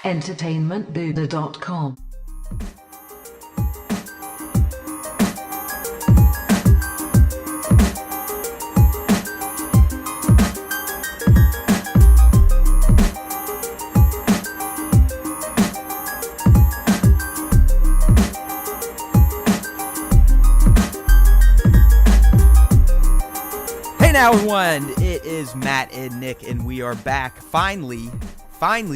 entertainmentbuddha.com. Now, everyone, it is Matt and Nick, and we are back, finally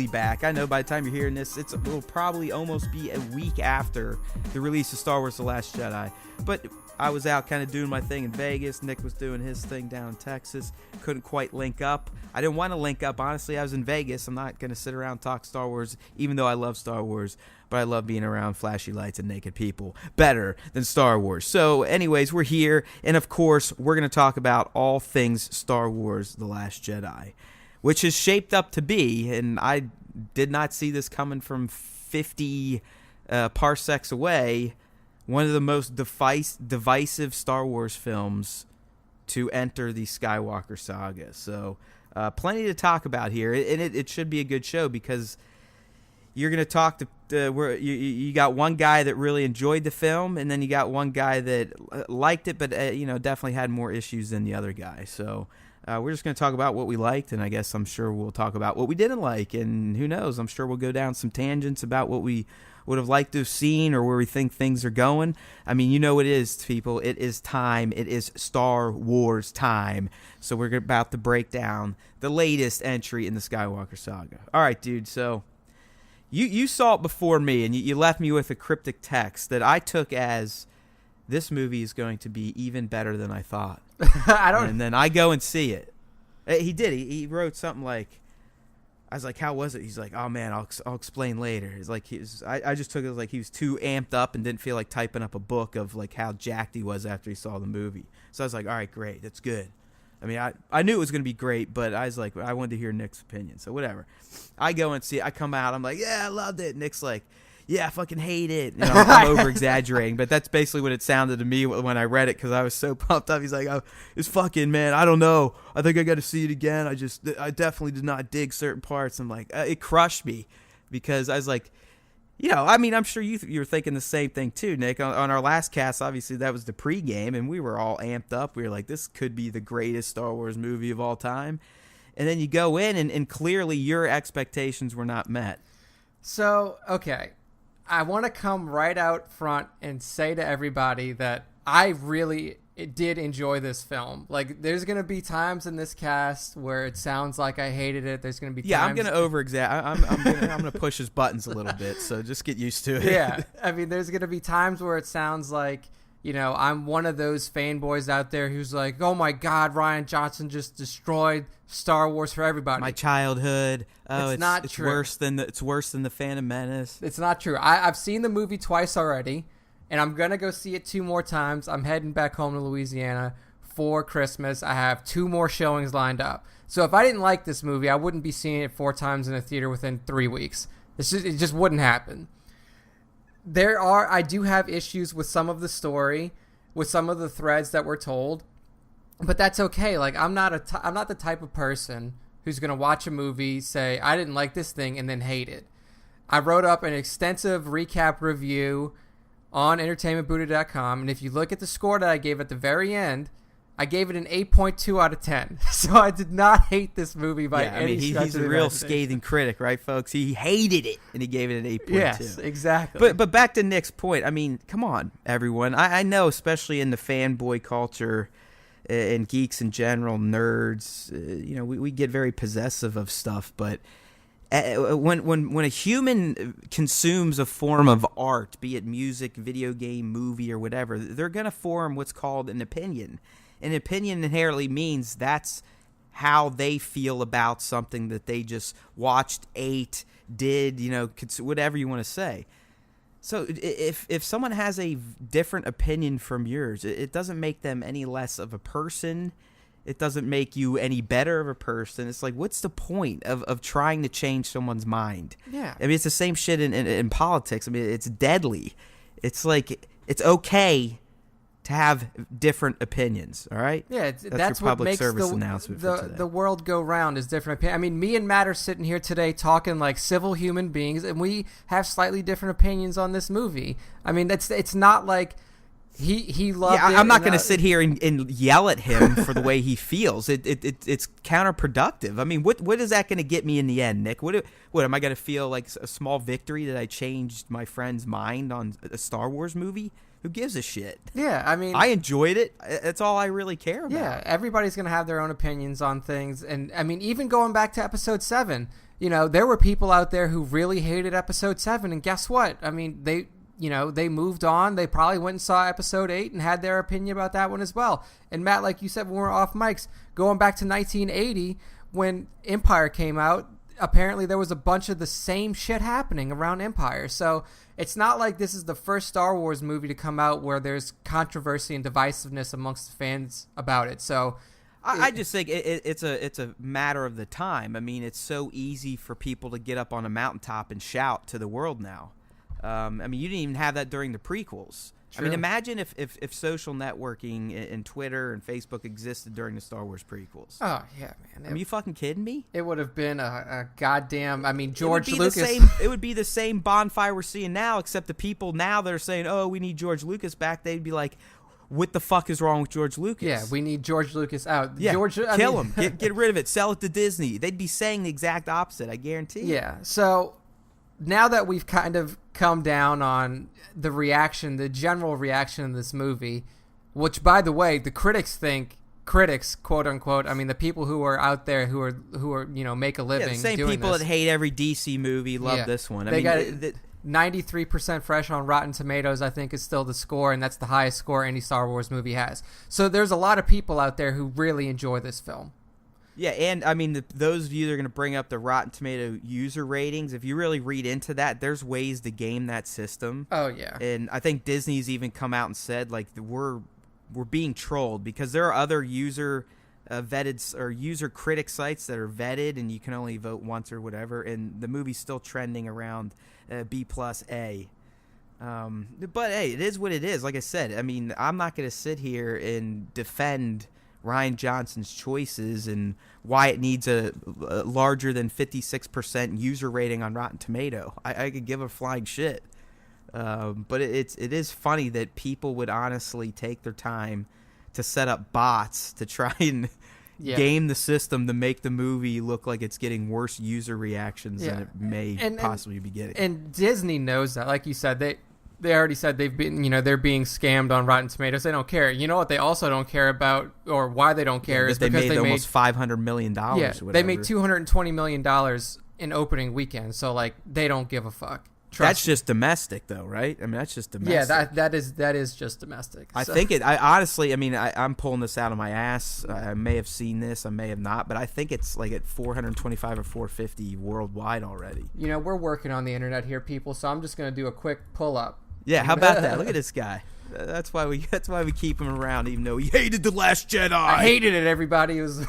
back. I know by the time you're hearing this, it will probably almost be a week after the release of Star Wars The Last Jedi, but I was out kind of doing my thing in Vegas. Nick was doing his thing down in Texas. Couldn't quite link up. I didn't want to link up, honestly. I was in Vegas. I'm not going to sit around and talk Star Wars, even though I love Star Wars, but I love being around flashy lights and naked people better than Star Wars. So anyways, we're here, and of course, we're going to talk about all things Star Wars The Last Jedi, which is shaped up to be, and I did not see this coming from 50 parsecs away, one of the most divisive Star Wars films to enter the Skywalker saga. So plenty to talk about here, and it should be a good show because you're going to talk to you got one guy that really enjoyed the film, and then you got one guy that liked it, but definitely had more issues than the other guy. So we're just going to talk about what we liked, and I guess I'm sure we'll talk about what we didn't like, and who knows, I'm sure we'll go down some tangents about what we would have liked to have seen or where we think things are going. I mean, you know what it is, people. It is time. It is Star Wars time. So we're about to break down the latest entry in the Skywalker saga. All right, dude, so you saw it before me, and you left me with a cryptic text that I took as this movie is going to be even better than I thought. And then I go and see it. He did. He wrote something like, I was like, how was it? He's like, oh, man, I'll explain later. He's like, I just took it as like he was too amped up and didn't feel like typing up a book of like how jacked he was after he saw the movie. So I was like, all right, great. That's good. I mean, I knew it was going to be great, but I was like, I wanted to hear Nick's opinion. So whatever. I go and see it. I come out. I'm like, yeah, I loved it. Nick's like, yeah, I fucking hate it. I'm over-exaggerating, but that's basically what it sounded to me when I read it because I was so pumped up. He's like, oh, it's fucking, man, I don't know. I think I got to see it again. I definitely did not dig certain parts. I'm like, it crushed me because I was like, I mean, I'm sure you were thinking the same thing too, Nick. On our last cast, obviously, that was the pregame, and we were all amped up. We were like, this could be the greatest Star Wars movie of all time. And then you go in, and clearly your expectations were not met. So, okay. I want to come right out front and say to everybody that I really did enjoy this film. Like, there's going to be times in this cast where it sounds like I hated it. There's going to be times... Yeah, I'm going to over-exaggerate. I'm going to push his buttons a little bit, so just get used to it. Yeah, I mean, there's going to be times where it sounds like, I'm one of those fanboys out there who's like, oh my God, Rian Johnson just destroyed Star Wars for everybody. My childhood. Oh, it's not true. It's worse than the Phantom Menace. It's not true. I've seen the movie twice already, and I'm gonna go see it 2 more times. I'm heading back home to Louisiana for Christmas. I have 2 more showings lined up. So if I didn't like this movie, I wouldn't be seeing it 4 times in a theater within 3 weeks. It just wouldn't happen. I do have issues with some of the story, with some of the threads that were told, but that's okay. Like, I'm not the type of person who's going to watch a movie, say, I didn't like this thing, and then hate it. I wrote up an extensive recap review on entertainmentbuddha.com, and if you look at the score that I gave at the very end, I gave it an 8.2 out of 10. So I did not hate this movie by any stretch he's a real scathing critic, right, folks? He hated it, and he gave it an 8.2. Yes, exactly. But back to Nick's point. I mean, come on, everyone. I know, especially in the fanboy culture and geeks in general, nerds, we get very possessive of stuff. But when a human consumes a form of art, be it music, video game, movie, or whatever, they're going to form what's called an opinion. An opinion inherently means that's how they feel about something that they just watched, ate, did, whatever you want to say. So if someone has a different opinion from yours, it doesn't make them any less of a person. It doesn't make you any better of a person. It's like, what's the point of trying to change someone's mind? Yeah. I mean, it's the same shit in politics. I mean, it's deadly. It's like, it's okay to have different opinions. All right. Yeah, that's your what public makes service announcement for today. the world go round is different opinions. I mean, me and Matt are sitting here today talking like civil human beings, and we have slightly different opinions on this movie. I mean, it's not like he loved it. I'm not going to sit here and yell at him for the way he feels. It's counterproductive. I mean, what is that going to get me in the end, Nick? What am I going to feel like a small victory that I changed my friend's mind on a Star Wars movie? Who gives a shit? Yeah, I mean, I enjoyed it. That's all I really care about. Yeah, everybody's going to have their own opinions on things. And I mean, even going back to episode 7, you know, there were people out there who really hated episode 7. And guess what? I mean, they moved on. They probably went and saw episode 8 and had their opinion about that one as well. And Matt, like you said when we were off mics, going back to 1980 when Empire came out, apparently there was a bunch of the same shit happening around Empire. So it's not like this is the first Star Wars movie to come out where there's controversy and divisiveness amongst the fans about it. So I just think it's a matter of the time. I mean, it's so easy for people to get up on a mountaintop and shout to the world now. I mean, you didn't even have that during the prequels. True. I mean, imagine if social networking and Twitter and Facebook existed during the Star Wars prequels. Oh, yeah, man. Are you fucking kidding me? It would have been a goddamn... I mean, George Lucas... It would be the same bonfire we're seeing now, except the people now that are saying, oh, we need George Lucas back, they'd be like, what the fuck is wrong with George Lucas? Yeah, we need George Lucas out. Yeah, Kill him. Get rid of it. Sell it to Disney. They'd be saying the exact opposite, I guarantee. Yeah, so... Now that we've kind of come down on the reaction, the general reaction of this movie, which, by the way, the critics, quote unquote, I mean, the people who are out there who are make a living. Yeah, the same doing people this, that hate every DC movie love this one. They got 93% fresh on Rotten Tomatoes, I think, is still the score, and that's the highest score any Star Wars movie has. So there's a lot of people out there who really enjoy this film. Yeah, and I mean, those of you that are going to bring up the Rotten Tomato user ratings, if you really read into that, there's ways to game that system. Oh, yeah. And I think Disney's even come out and said, like, we're being trolled because there are other user vetted or user critic sites that are vetted and you can only vote once or whatever, and the movie's still trending around B plus A. But, hey, it is what it is. Like I said, I mean, I'm not going to sit here and defend Rian Johnson's choices and why it needs a larger than 56% user rating on Rotten Tomato. I could give a flying shit. But it is funny that people would honestly take their time to set up bots to try and game the system to make the movie look like it's getting worse user reactions than it may possibly be getting. And Disney knows that. Like you said, they already said they've been, they're being scammed on Rotten Tomatoes. They don't care. You know what they also don't care about, or why they don't care, is because they made almost $500 million. Yeah, or whatever. They made $220 million in opening weekend. So like, they don't give a fuck. That's just domestic, though, right? I mean, that's just domestic. Yeah, that is just domestic. I think I honestly, I mean, I'm pulling this out of my ass. I may have seen this, I may have not, but I think it's like at 425 or 450 worldwide already. We're working on the internet here, people. So I'm just gonna do a quick pull up. Yeah, how about that? Look at this guy. That's why we keep him around, even though he hated The Last Jedi. I hated it, everybody. It was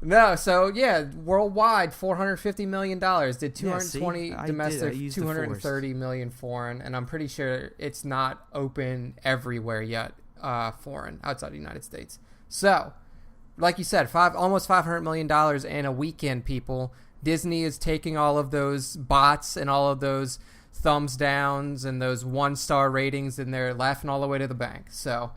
no, so yeah, worldwide, $450 million. Did 220 domestic, 230 million foreign, and I'm pretty sure it's not open everywhere yet, foreign, outside the United States. So, like you said, almost $500 million in a weekend, people. Disney is taking all of those bots and all of those thumbs downs and those 1-star ratings, and they're laughing all the way to the bank. So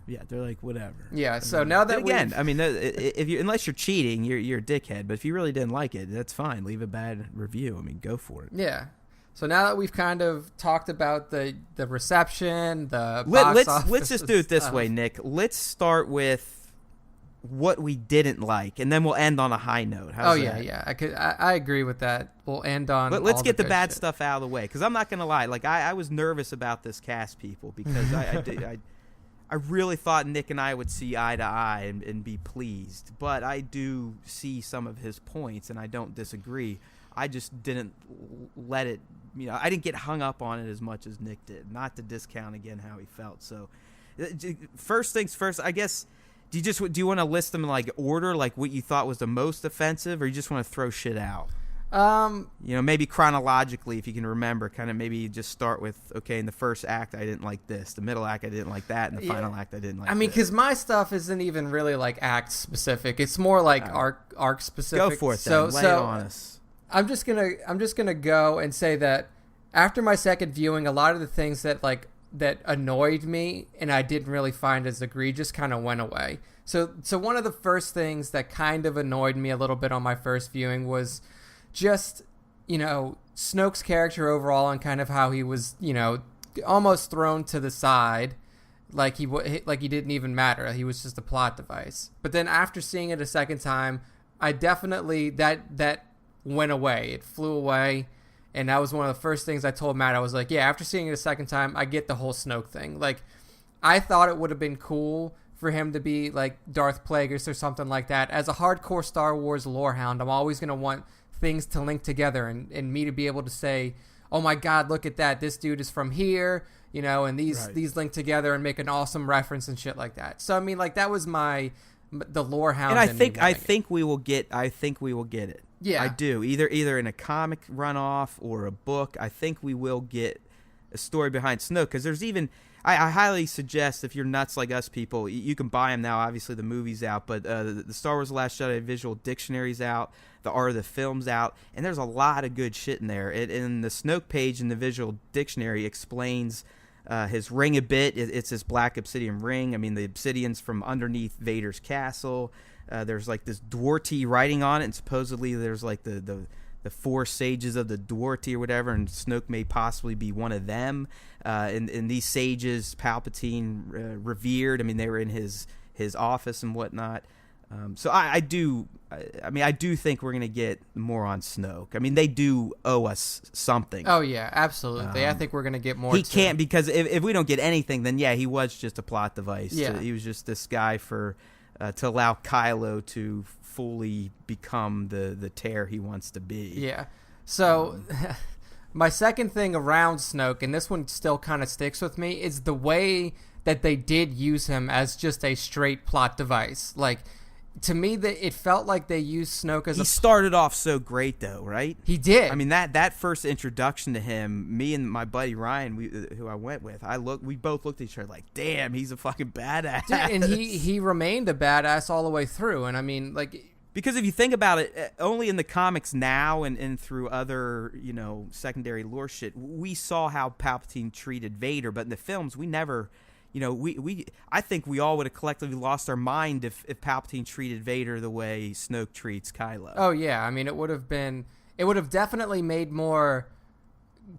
yeah, they're like, whatever. Yeah, so now that again, I mean, unless you're cheating, you're a dickhead. But if you really didn't like it, that's fine. Leave a bad review. I mean, go for it. Yeah. So now that we've kind of talked about the reception, the box office, let's just do it this way, Nick. Let's start with what we didn't like, and then we'll end on a high note. How's that? Yeah. I agree with that. We'll end on. Let's get the bad stuff out of the way, because I'm not gonna lie. Like I was nervous about this cast, people, because I really thought Nick and I would see eye to eye and be pleased, but I do see some of his points, and I don't disagree. I just didn't let it. I didn't get hung up on it as much as Nick did. Not to discount again how he felt. So, first things first, I guess. Do you want to list them in like order, like what you thought was the most offensive, or you just want to throw shit out? Maybe chronologically, if you can remember, kind of maybe just start with, okay, in the first act I didn't like this, the middle act I didn't like that, and the final act I didn't like. I mean, this. because my stuff isn't even really like act specific; it's more like arc specific. Go for it, then. Lay it on us. I'm just gonna go and say that after my second viewing, a lot of the things that annoyed me and I didn't really find as egregious kind of went away. So one of the first things that kind of annoyed me a little bit on my first viewing was just, Snoke's character overall and kind of how he was, almost thrown to the side, like he didn't even matter. He was just a plot device. But then after seeing it a second time, I definitely that went away. It flew away, and that was one of the first things I told Matt. I was like, yeah, after seeing it a second time, I get the whole Snoke thing. Like, I thought it would have been cool for him to be like Darth Plagueis or something like that. As a hardcore Star Wars lore hound, I'm always going to want things to link together and me to be able to say, oh my God, look at that, this dude is from here, and these link together and make an awesome reference and shit like that. So I mean, like, that was the lore hound. And I think we will get it. Yeah, I do. Either in a comic runoff or a book, I think we will get a story behind Snoke, because there's even. I highly suggest, if you're nuts like us people, you can buy them now. Obviously, the movie's out, but the Star Wars The Last Jedi visual dictionary's out, the Art of the Film's out, and there's a lot of good shit in there. And the Snoke page in the visual dictionary explains his ring a bit. It's his black obsidian ring. I mean, the obsidian's from underneath Vader's castle. There's like this Dwarty writing on it, and supposedly there's like the four sages of the Dwarty or whatever, and Snoke may possibly be one of them. And these sages, Palpatine revered. I mean, they were in his office and whatnot. So I do think we're gonna get more on Snoke. I mean, they do owe us something. Oh yeah, absolutely. I think we're gonna get more. He can't, because if we don't get anything, then yeah, he was just a plot device. Yeah. He was just this guy to allow Kylo to fully become the tear he wants to be. Yeah. So my second thing around Snoke, and this one still kind of sticks with me, is the way that they did use him as just a straight plot device. Like, to me, it felt like they used Snoke as He started off so great, though, right? He did. I mean, that first introduction to him, me and my buddy Ryan, who I went with, we both looked at each other like, damn, he's a fucking badass. Dude, and he remained a badass all the way through. And I mean, like, because if you think about it, only in the comics now and through other, secondary lore shit, we saw how Palpatine treated Vader, but in the films, we never... I think we all would have collectively lost our mind if Palpatine treated Vader the way Snoke treats Kylo. Oh yeah, I mean, it would have definitely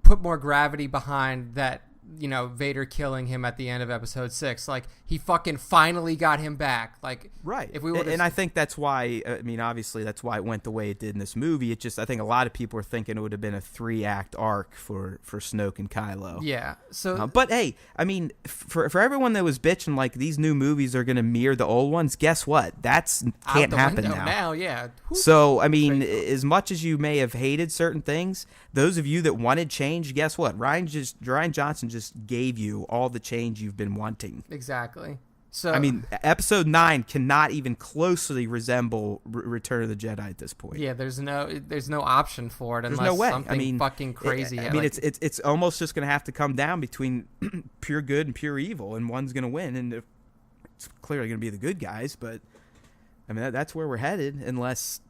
put more gravity behind that, Vader killing him at the end of Episode 6. Like, he fucking finally got him back. Like, right. If we would, and I think that's why. I mean, obviously, that's why it went the way it did in this movie. I think a lot of people were thinking it would have been a 3-act arc for Snoke and Kylo. Yeah. So, but hey, I mean, for everyone that was bitching like these new movies are going to mirror the old ones, guess what? Can't happen now. Yeah. So, I mean, as much as you may have hated certain things, those of you that wanted change, guess what? Ryan Johnson just gave you all the change you've been wanting. Exactly. So, I mean, Episode 9 cannot even closely resemble Return of the Jedi at this point. Yeah, there's no option for it unless no way. something fucking crazy. It's almost just going to have to come down between pure good and pure evil, and one's going to win, and it's clearly going to be the good guys. But I mean, that's where we're headed, unless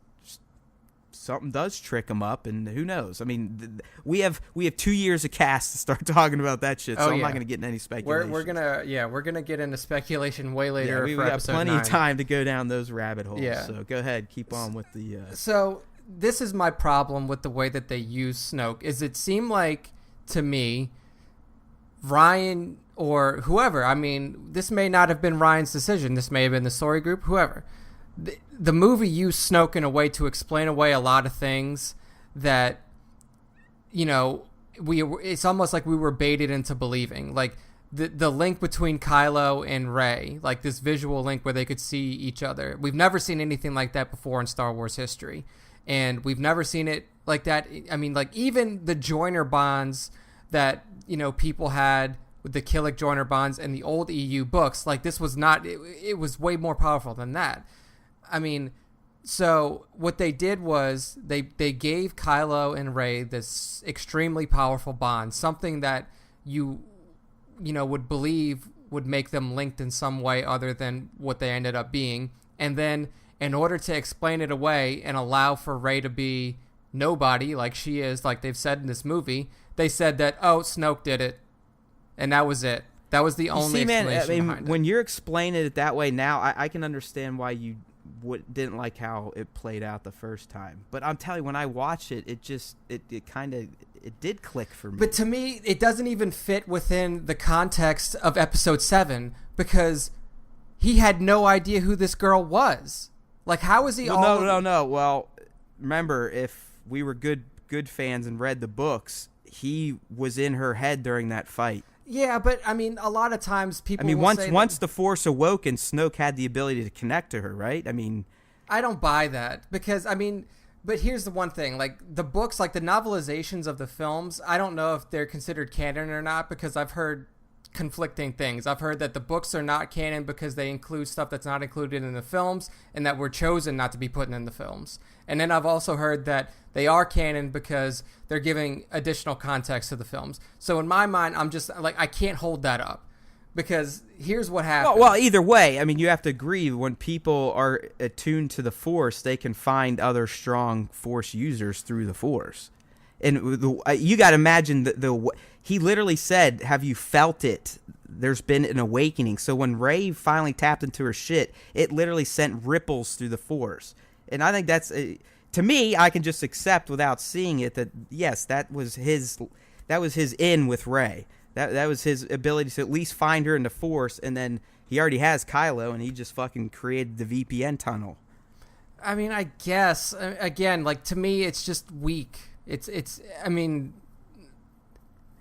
something does trick them up, and who knows? I mean, we have 2 years of cast to start talking about that shit, so I'm not going to get in any speculation. We're gonna get into speculation way later. We got plenty of time to go down those rabbit holes. Yeah. So go ahead, keep on with the. So this is my problem with the way that they use Snoke. Is it seemed like to me, Ryan or whoever. I mean, this may not have been Ryan's decision. This may have been the story group, whoever. The movie used Snoke in a way to explain away a lot of things that, it's almost like we were baited into believing. Like the link between Kylo and Rey, like this visual link where they could see each other. We've never seen anything like that before in Star Wars history. And we've never seen it like that. I mean, like even the Joiner bonds that, people had with the Killick Joiner bonds in the old EU books, like this was not, it was way more powerful than that. I mean, So what they did was they gave Kylo and Rey this extremely powerful bond, something that you would believe would make them linked in some way other than what they ended up being. And then in order to explain it away and allow for Rey to be nobody like she is, like they've said in this movie, they said that, oh, Snoke did it. And that was it. That was the only explanation behind it. When you're explaining it that way now, I can understand why you didn't like how it played out the first time. But I'm telling you, when I watched it, it did click for me. But to me, it doesn't even fit within the context of Episode 7 because he had no idea who this girl was. Like, how is he No. Well, remember, if we were good fans and read the books, he was in her head during that fight. Yeah, but, I mean, a lot of times people once the Force awoke and Snoke had the ability to connect to her, right? I mean... I don't buy that because, I mean... But here's the one thing, like the books, like the novelizations of the films, I don't know if they're considered canon or not because I've heard conflicting things. I've heard that the books are not canon because they include stuff that's not included in the films and that were chosen not to be put in the films. And then I've also heard that they are canon because they're giving additional context to the films. So in my mind, I'm just like, I can't hold that up. Because here's what happened. Well, either way, I mean, you have to agree when people are attuned to the Force, they can find other strong Force users through the Force. And you got to imagine he literally said, have you felt it? There's been an awakening. So when Rey finally tapped into her shit, it literally sent ripples through the Force. And I think that's, to me, I can just accept without seeing it that, yes, that was his in with Rey. That was his ability to at least find her in the Force, and then he already has Kylo, and he just fucking created the VPN tunnel. I mean, I guess again, like to me, it's just weak. It's. I mean,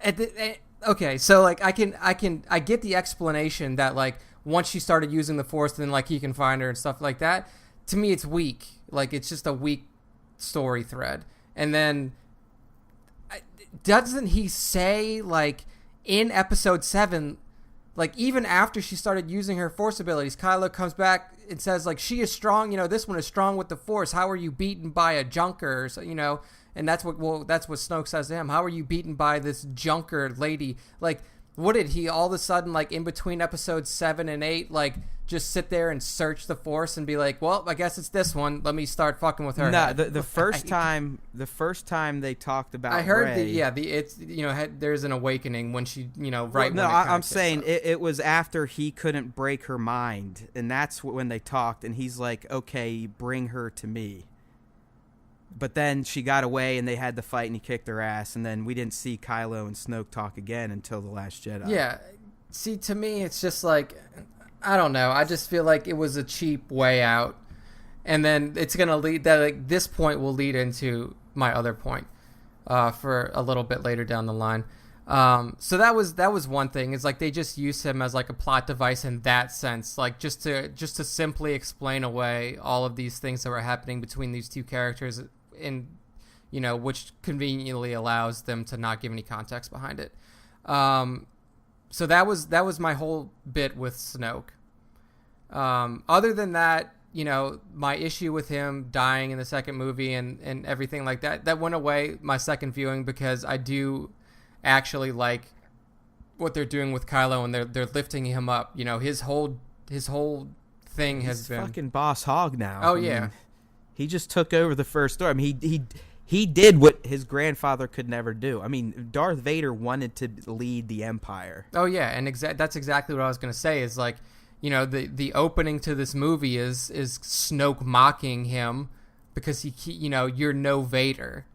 okay, so like I get the explanation that like once she started using the Force, then like he can find her and stuff like that. To me, it's weak. Like it's just a weak story thread, and then doesn't he say like? In Episode 7, like, even after she started using her Force abilities, Kylo comes back and says, like, she is strong, this one is strong with the Force. How are you beaten by a junker? So, and that's what Snoke says to him. How are you beaten by this junker lady? Like, what did he all of a sudden, like, in between Episodes 7 and 8, like, just sit there and search the Force and be like, well, I guess it's this one. Let me start fucking with her. No, the first time they talked about I heard Rey, there's an awakening when she, I'm saying it was after he couldn't break her mind, and that's when they talked, and he's like, okay, bring her to me. But then she got away, and they had the fight, and he kicked her ass, and then we didn't see Kylo and Snoke talk again until The Last Jedi. Yeah. See, to me, it's just like... I don't know. I just feel like it was a cheap way out. And then it's going to lead that like this point will lead into my other point for a little bit later down the line. So that was one thing. It's like they just used him as like a plot device in that sense, like just to simply explain away all of these things that were happening between these two characters in which conveniently allows them to not give any context behind it. So that was my whole bit with Snoke. Other than that, my issue with him dying in the second movie and everything like that went away my second viewing because I do actually like what they're doing with Kylo and they're lifting him up. His whole thing has been fucking boss hog now. Oh yeah, mean, he just took over the first story. I mean, he did what his grandfather could never do. I mean, Darth Vader wanted to lead the Empire. Oh yeah, and that's exactly what I was going to say is like, the opening to this movie is Snoke mocking him because he you're no Vader.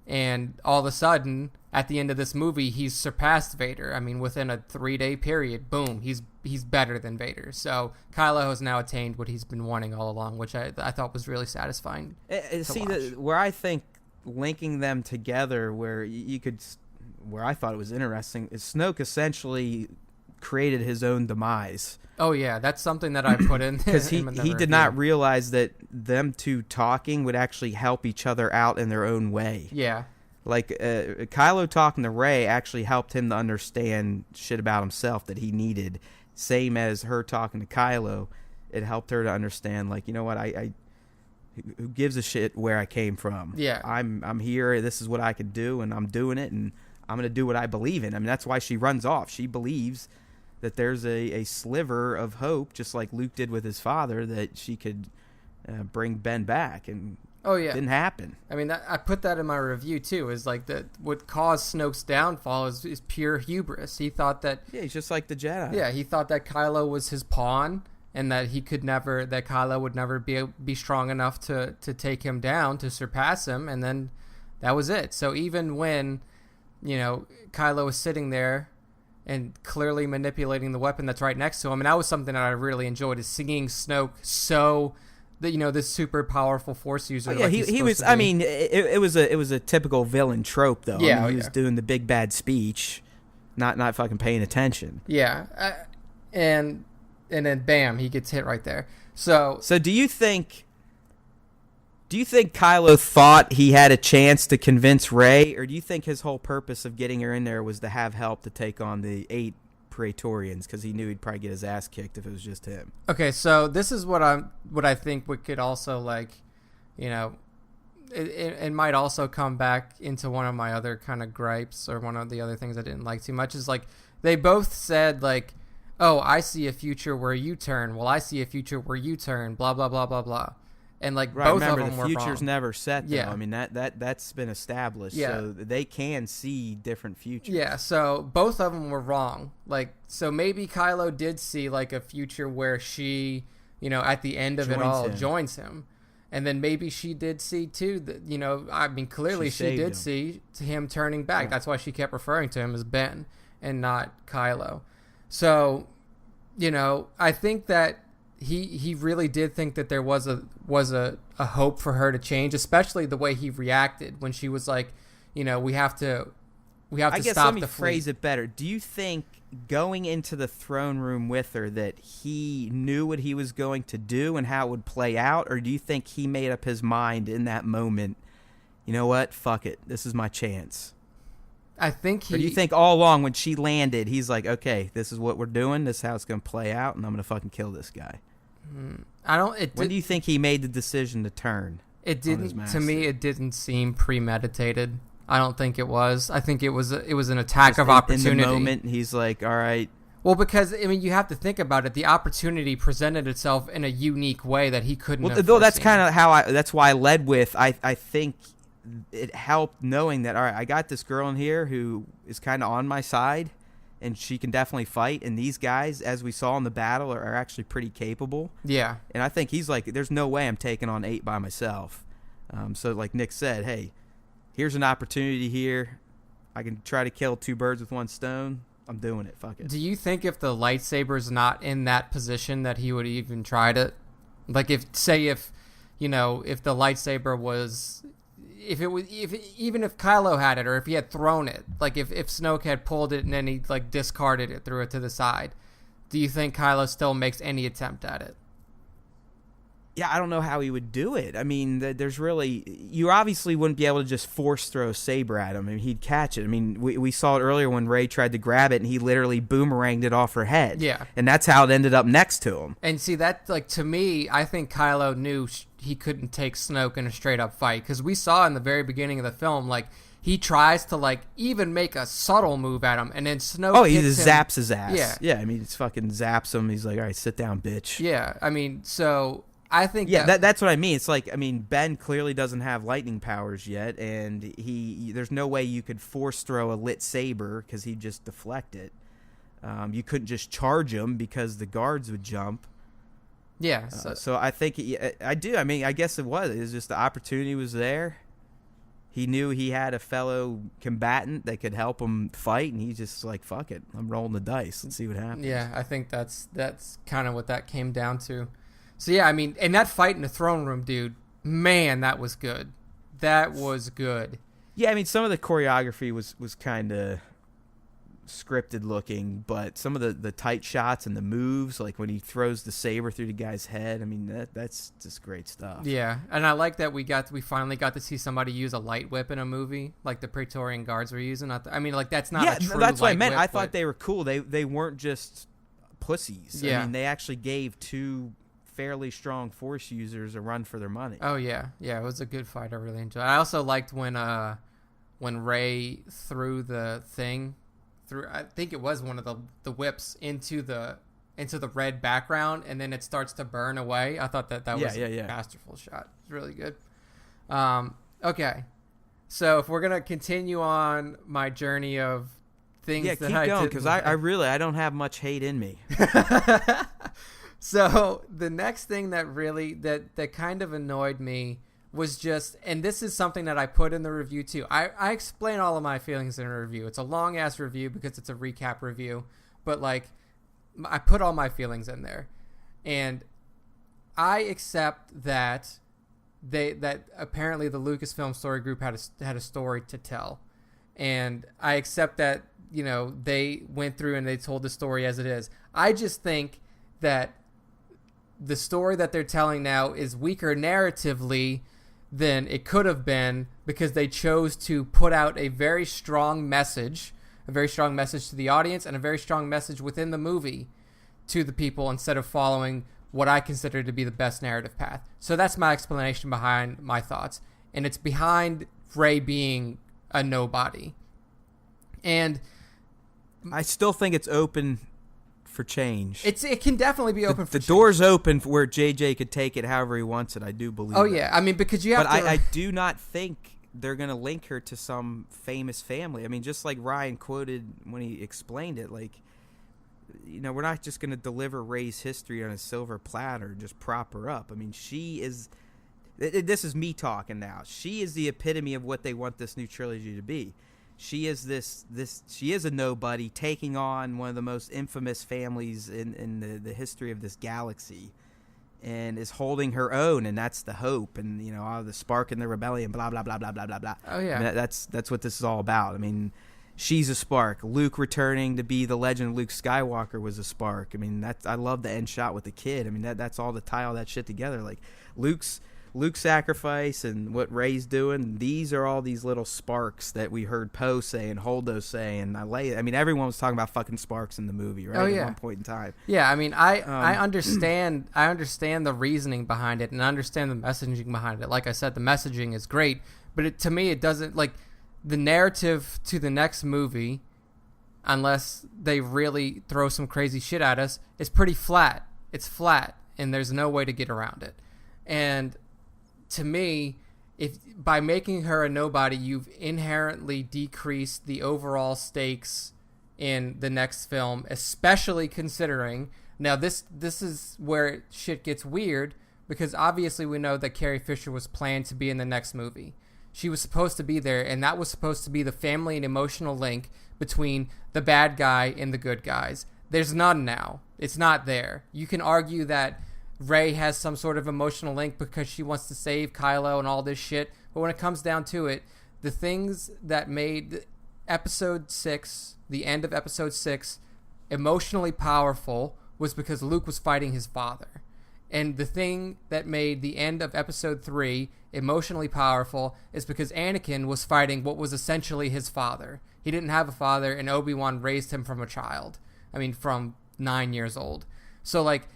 And all of a sudden, at the end of this movie, he's surpassed Vader. I mean, within a 3-day period, boom, he's better than Vader. So Kylo has now attained what he's been wanting all along, which I thought was really satisfying. Where I think linking them together where I thought it was interesting is Snoke essentially created his own demise. Oh yeah, that's something that I put in because he did not realize that them two talking would actually help each other out in their own way. Yeah, like Kylo talking to Rey actually helped him to understand shit about himself that he needed. Same as her talking to Kylo, it helped her to understand, like, you know what, who gives a shit where I came from. Yeah. I'm here. This is what I can do, and I'm doing it, and I'm going to do what I believe in. I mean, that's why she runs off. She believes that there's a sliver of hope, just like Luke did with his father, that she could bring Ben back, and it didn't happen. I mean, I put that in my review too. Is like that what caused Snoke's downfall is pure hubris. He thought that he's just like the Jedi. Yeah, he thought that Kylo was his pawn, and that that Kylo would never be strong enough to take him down, to surpass him, and then that was it. So even when Kylo was sitting there and clearly manipulating the weapon that's right next to him, and that was something that I really enjoyed, is seeing Snoke so that this super powerful Force user. He was. I mean, it was a typical villain trope, though. Yeah, I mean, he was doing the big bad speech, not fucking paying attention. Yeah, and then bam, he gets hit right there. So do you think Kylo thought he had a chance to convince Rey, or do you think his whole purpose of getting her in there was to have help to take on the 8 Praetorians, because he knew he'd probably get his ass kicked if it was just him? Okay, so this is what I think we could also it might also come back into one of my other kind of gripes, or one of the other things I didn't like too much, is like they both said like, oh, I see a future where you turn. Well, I see a future where you turn. Blah blah blah blah blah. And like both of them were wrong. The future's never set, though. Yeah. I mean, that's been established. Yeah. So they can see different futures. Yeah, so both of them were wrong. Like, so maybe Kylo did see like a future where she, at the end of it all, joins him. And then maybe she did see too that, I mean, clearly she did see him turning back. Yeah. That's why she kept referring to him as Ben and not Kylo. So, I think that he really did think that there was a hope for her to change, especially the way he reacted when she was like, we have to I guess stop let me the phrase it better. Do you think going into the throne room with her that he knew what he was going to do and how it would play out, or do you think he made up his mind in that moment? You know what? Fuck it. This is my chance. I think Or do you think all along when she landed, he's like, okay, this is what we're doing. This is how it's going to play out, and I'm going to fucking kill this guy. When do you think he made the decision to turn? It didn't. To me, it didn't seem premeditated. I don't think it was. I think it was an attack of opportunity. In the moment, he's like, all right. Well, because I mean, you have to think about it. The opportunity presented itself in a unique way that he couldn't. Well, though that's kind of how that's why I led with. I think it helped knowing that, all right, I got this girl in here who is kind of on my side, and she can definitely fight. And these guys, as we saw in the battle, are actually pretty capable. Yeah. And I think he's like, there's no way I'm taking on 8 by myself. So like Nick said, hey, here's an opportunity here. I can try to kill 2 birds with 1 stone. I'm doing it. Fuck it. Do you think if the lightsaber's not in that position that he would even tried it? Like if the lightsaber was... Even if Kylo had it, or if he had thrown it, like if Snoke had pulled it and then he like discarded it, threw it to the side, do you think Kylo still makes any attempt at it? Yeah, I don't know how he would do it. I mean, you obviously wouldn't be able to just force throw a saber at him. I mean, he'd catch it. I mean, we saw it earlier when Rey tried to grab it and he literally boomeranged it off her head. Yeah. And that's how it ended up next to him. And see, that, like, to me, I think Kylo knew he couldn't take Snoke in a straight up fight, because we saw in the very beginning of the film, like, he tries to, like, even make a subtle move at him, and then Snoke he just zaps his ass. Yeah. Yeah, I mean, it's fucking zaps him. He's like, all right, sit down, bitch. Yeah, I mean, so... I think that's what I mean. It's like, I mean, Ben clearly doesn't have lightning powers yet, and there's no way you could force throw a lit saber because he'd just deflect it. You couldn't just charge him because the guards would jump. Yeah. So I think I do. I mean, I guess it was. It was just the opportunity was there. He knew he had a fellow combatant that could help him fight, and he's just like, fuck it. I'm rolling the dice. Let's see what happens. Yeah, I think that's kind of what that came down to. So, yeah, I mean, and that fight in the throne room, dude, man, that was good. That was good. Yeah, I mean, some of the choreography was kind of scripted looking, but some of the tight shots and the moves, like when he throws the saber through the guy's head, I mean, that's just great stuff. Yeah, and I like that we finally got to see somebody use a light whip in a movie, like the Praetorian Guards were using. I mean, like, that's not a true that's what I meant. Whip, I thought they were cool. They weren't just pussies. Yeah. I mean, they actually gave 2 fairly strong Force users a run for their money. Oh yeah, it was a good fight. I really enjoyed. I also liked when Rey threw the thing through. I think it was one of the whips into the red background, and then it starts to burn away. I thought that was a masterful shot. It's really good. Okay, so if we're gonna continue on my journey of things that keep I going, did, because I don't have much hate in me. So the next thing that really that kind of annoyed me was just, and this is something that I put in the review too. I explain all of my feelings in a review. It's a long ass review because it's a recap review, but like I put all my feelings in there, and I accept that that apparently the Lucasfilm Story Group had a story to tell, and I accept that, you know, they went through and they told the story as it is. I just think that the story that they're telling now is weaker narratively than it could have been, because they chose to put out a very strong message to the audience and a very strong message within the movie to the people, instead of following what I consider to be the best narrative path. So that's my explanation behind my thoughts, and it's behind Rey being a nobody. And I still think it's open for change. It can definitely be open for the change. door's open for where JJ could take it however he wants it. I do believe that. Yeah, I mean, because you have but to... I do not think they're going to link her to some famous family. I mean, just like Ryan quoted when he explained it, like, you know, we're not just going to deliver Rey's history on a silver platter and just prop her up. I mean, she is... This is me talking now. She is the epitome of what they want this new trilogy to be. She is she is a nobody taking on one of the most infamous families in the history of this galaxy, and is holding her own, and that's the hope, and, you know, the spark in the rebellion, blah blah blah blah blah blah blah. Oh yeah, I mean, that's what this is all about. I mean, she's a spark. Luke returning to be the legend of Luke Skywalker was a spark. I mean, I love the end shot with the kid. I mean, that's all to tie all that shit together. Like Luke's sacrifice and what Rey's doing, these are all these little sparks that we heard Poe say and Holdo say, and I mean, everyone was talking about fucking sparks in the movie, right? Oh, yeah. At one point in time. Yeah, I mean, I understand the reasoning behind it, and I understand the messaging behind it. Like I said, the messaging is great, but to me, it doesn't, like, the narrative to the next movie, unless they really throw some crazy shit at us, is pretty flat. It's flat, and there's no way to get around it. And to me, if by making her a nobody, you've inherently decreased the overall stakes in the next film, especially considering, now this is where shit gets weird, because obviously we know that Carrie Fisher was planned to be in the next movie. She was supposed to be there, and that was supposed to be the family and emotional link between the bad guy and the good guys. There's none now. It's not there. You can argue that Rey has some sort of emotional link because she wants to save Kylo and all this shit, but when it comes down to it, the things that made episode 6, the end of episode 6, emotionally powerful was because Luke was fighting his father. And the thing that made the end of episode 3 emotionally powerful is because Anakin was fighting what was essentially his father. He didn't have a father, and Obi-Wan raised him from a child. I mean, from 9 years old. So, like,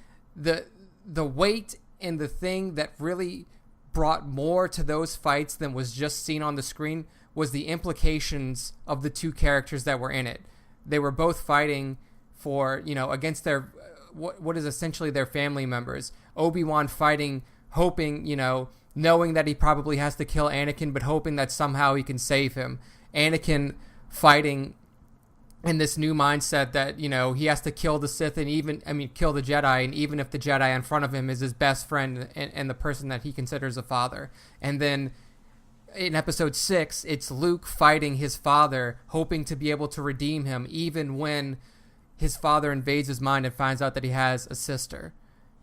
the weight and the thing that really brought more to those fights than was just seen on the screen was the implications of the two characters that were in it. They were both fighting for, you know, against their what is essentially their family members. Obi-Wan fighting, hoping, you know, knowing that he probably has to kill Anakin, but hoping that somehow he can save him. Anakin fighting in this new mindset that, you know, he has to kill the Sith and kill the Jedi, and even if the Jedi in front of him is his best friend and the person that he considers a father. And then in episode 6, it's Luke fighting his father, hoping to be able to redeem him, even when his father invades his mind and finds out that he has a sister.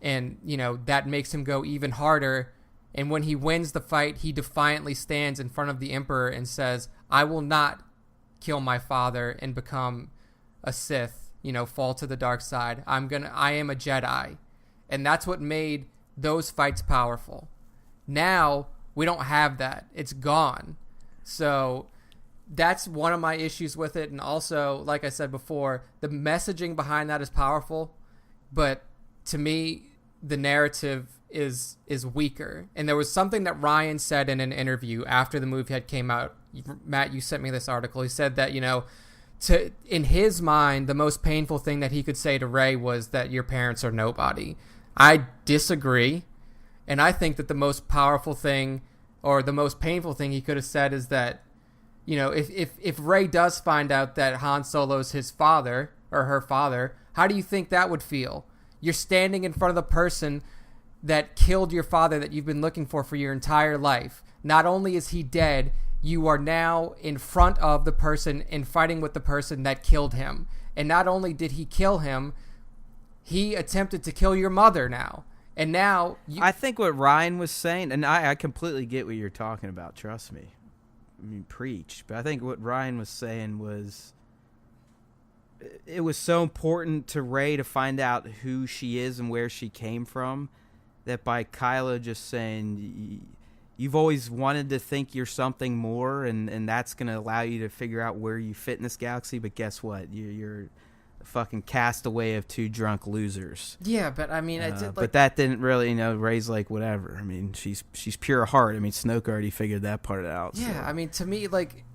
And, you know, that makes him go even harder. And when he wins the fight, he defiantly stands in front of the Emperor and says, I will not kill my father and become a Sith, you know, fall to the dark side. I am a Jedi. And that's what made those fights powerful. Now, we don't have that. It's gone. So that's one of my issues with it. And also, like I said before, the messaging behind that is powerful. But to me, the narrative is weaker. And there was something that Ryan said in an interview after the movie had came out. Matt, you sent me this article. He said that, in his mind, the most painful thing that he could say to Rey was that your parents are nobody. I disagree. And I think that the most powerful thing, or the most painful thing he could have said, is that, if Rey does find out that Han Solo's his father or her father, how do you think that would feel? You're standing in front of the person that killed your father that you've been looking for your entire life. Not only is he dead, you are now in front of the person and fighting with the person that killed him. And not only did he kill him, he attempted to kill your mother now. And now I think what Ryan was saying, and I completely get what you're talking about, trust me. I mean, preach. But I think what Ryan was saying was it was so important to Rey to find out who she is and where she came from that by Kylo just saying, you've always wanted to think you're something more, and that's going to allow you to figure out where you fit in this galaxy, but guess what? You're a fucking castaway of two drunk losers. Yeah, but I mean... but that didn't really, Rey's like, whatever. I mean, she's pure heart. I mean, Snoke already figured that part out. Yeah, so. I mean, to me,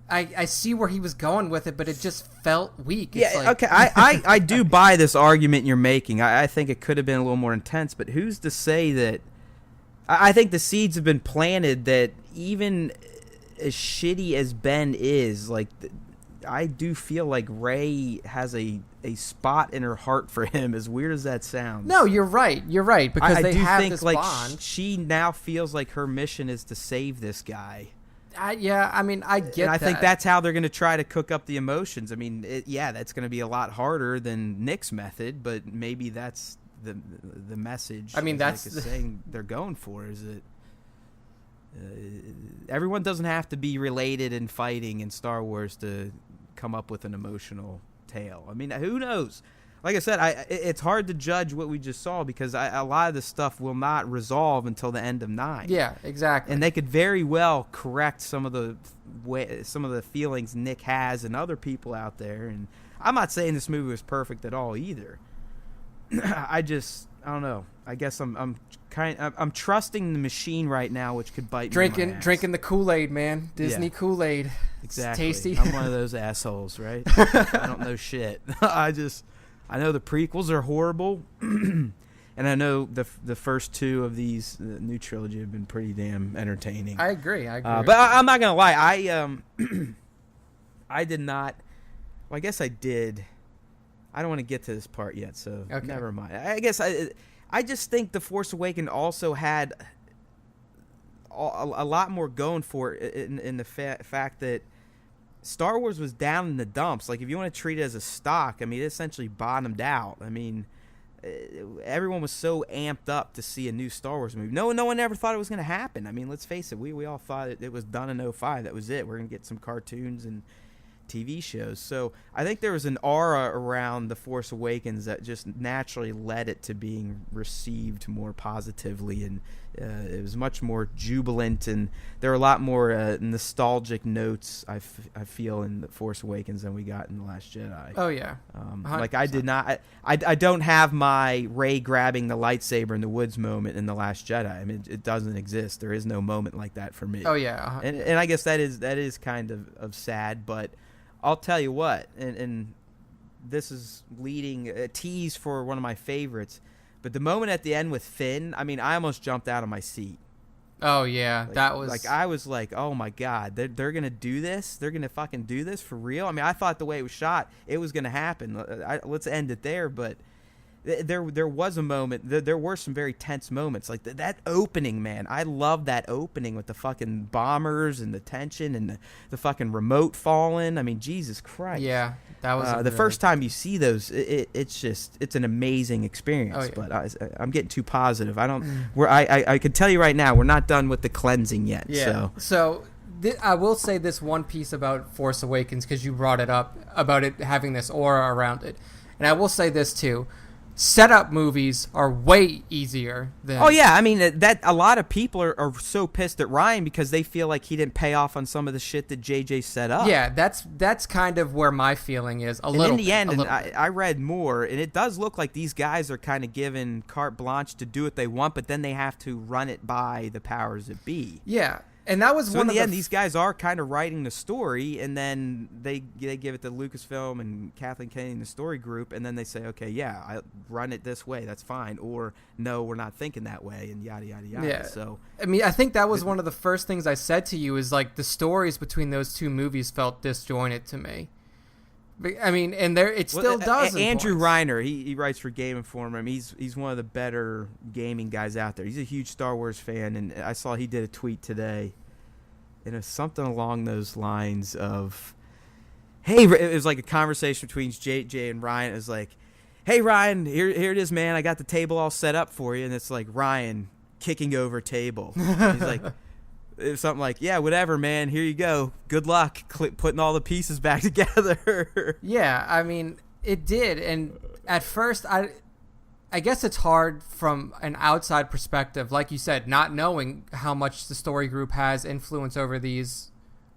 I see where he was going with it, but it just felt weak. Yeah, okay. I do buy this argument you're making. I think it could have been a little more intense, but who's to say that... I think the seeds have been planted that even as shitty as Ben is, I do feel like Rey has a spot in her heart for him, as weird as that sounds. No, you're right, because they have this bond. She now feels like her mission is to save this guy. I get and I think that's how they're going to try to cook up the emotions. I mean, that's going to be a lot harder than Nick's method, but maybe that's the message. I mean, that's the saying they're going for, is that everyone doesn't have to be related and fighting in Star Wars to come up with an emotional tale. I mean, who knows? Like I said, it's hard to judge what we just saw because a lot of this stuff will not resolve until the end of 9. Yeah, exactly. And they could very well correct some of the feelings Nick has and other people out there. And I'm not saying this movie was perfect at all either. I don't know. I guess I'm trusting the machine right now, which could bite me in my ass. Drinking the Kool-Aid, man. Disney Kool-Aid. Exactly. It's tasty. I'm one of those assholes, right? I don't know shit. I know the prequels are horrible, and I know the first 2 of these new trilogy have been pretty damn entertaining. I agree. But I'm not gonna lie. I did not. Well, I guess I did. I don't want to get to this part yet, so okay. Never mind. I guess I just think The Force Awakens also had a lot more going for it in the fact that Star Wars was down in the dumps. Like, if you want to treat it as a stock, I mean, it essentially bottomed out. I mean, everyone was so amped up to see a new Star Wars movie. No one ever thought it was going to happen. I mean, let's face it. We all thought it was done in 2005. That was it. We're going to get some cartoons and TV shows. So I think there was an aura around The Force Awakens that just naturally led it to being received more positively, and it was much more jubilant, and there were a lot more nostalgic notes I feel in The Force Awakens than we got in The Last Jedi. Oh yeah. Like I did not I don't have my Rey grabbing the lightsaber in the woods moment in The Last Jedi. I mean, it doesn't exist. There is no moment like that for me. Oh yeah. And I guess that is kind of sad, but I'll tell you what, and this is leading a tease for one of my favorites, but the moment at the end with Finn, I mean, I almost jumped out of my seat. Oh yeah, that was I was like, oh my god, they're gonna do this? They're gonna fucking do this for real? I mean, I thought the way it was shot, it was gonna happen. Let's end it there, but there was a moment. There were some very tense moments, like that opening. Man, I love that opening with the fucking bombers and the tension and the fucking remote falling. I mean, Jesus Christ. Yeah, that was the first time you see those. It's an amazing experience. Oh, yeah. But I'm getting too positive. I can tell you right now, we're not done with the cleansing yet. Yeah. So I will say this one piece about Force Awakens because you brought it up about it having this aura around it, and I will say this too. setup movies are way easier than. Oh yeah, I mean that a lot of people are so pissed at Ryan because they feel like he didn't pay off on some of the shit that JJ set up. Yeah, that's kind of where my feeling is. And in the end, I read more, and it does look like these guys are kind of given carte blanche to do what they want, but then they have to run it by the powers that be. Yeah. And that was so in the end, these guys are kind of writing the story, and then they give it to Lucasfilm and Kathleen Kennedy and the story group, and then they say, okay, yeah, I run it this way, that's fine, or no, we're not thinking that way, and yada yada yada. Yeah. So I mean, I think that was one of the first things I said to you is like the stories between those two movies felt disjointed to me. I mean, and it still does. Andrew Reiner, he writes for Game Informer. He's one of the better gaming guys out there. He's a huge Star Wars fan, and I saw he did a tweet today, and it's something along those lines of, "Hey," it was like a conversation between JJ and Ryan. It was like, "Hey Ryan, here it is, man. I got the table all set up for you," and it's like Ryan kicking over table. He's like. It was something like, yeah, whatever, man. Here you go. Good luck putting all the pieces back together. Yeah, I mean, it did. And at first, I guess it's hard from an outside perspective, like you said, not knowing how much the story group has influence over these,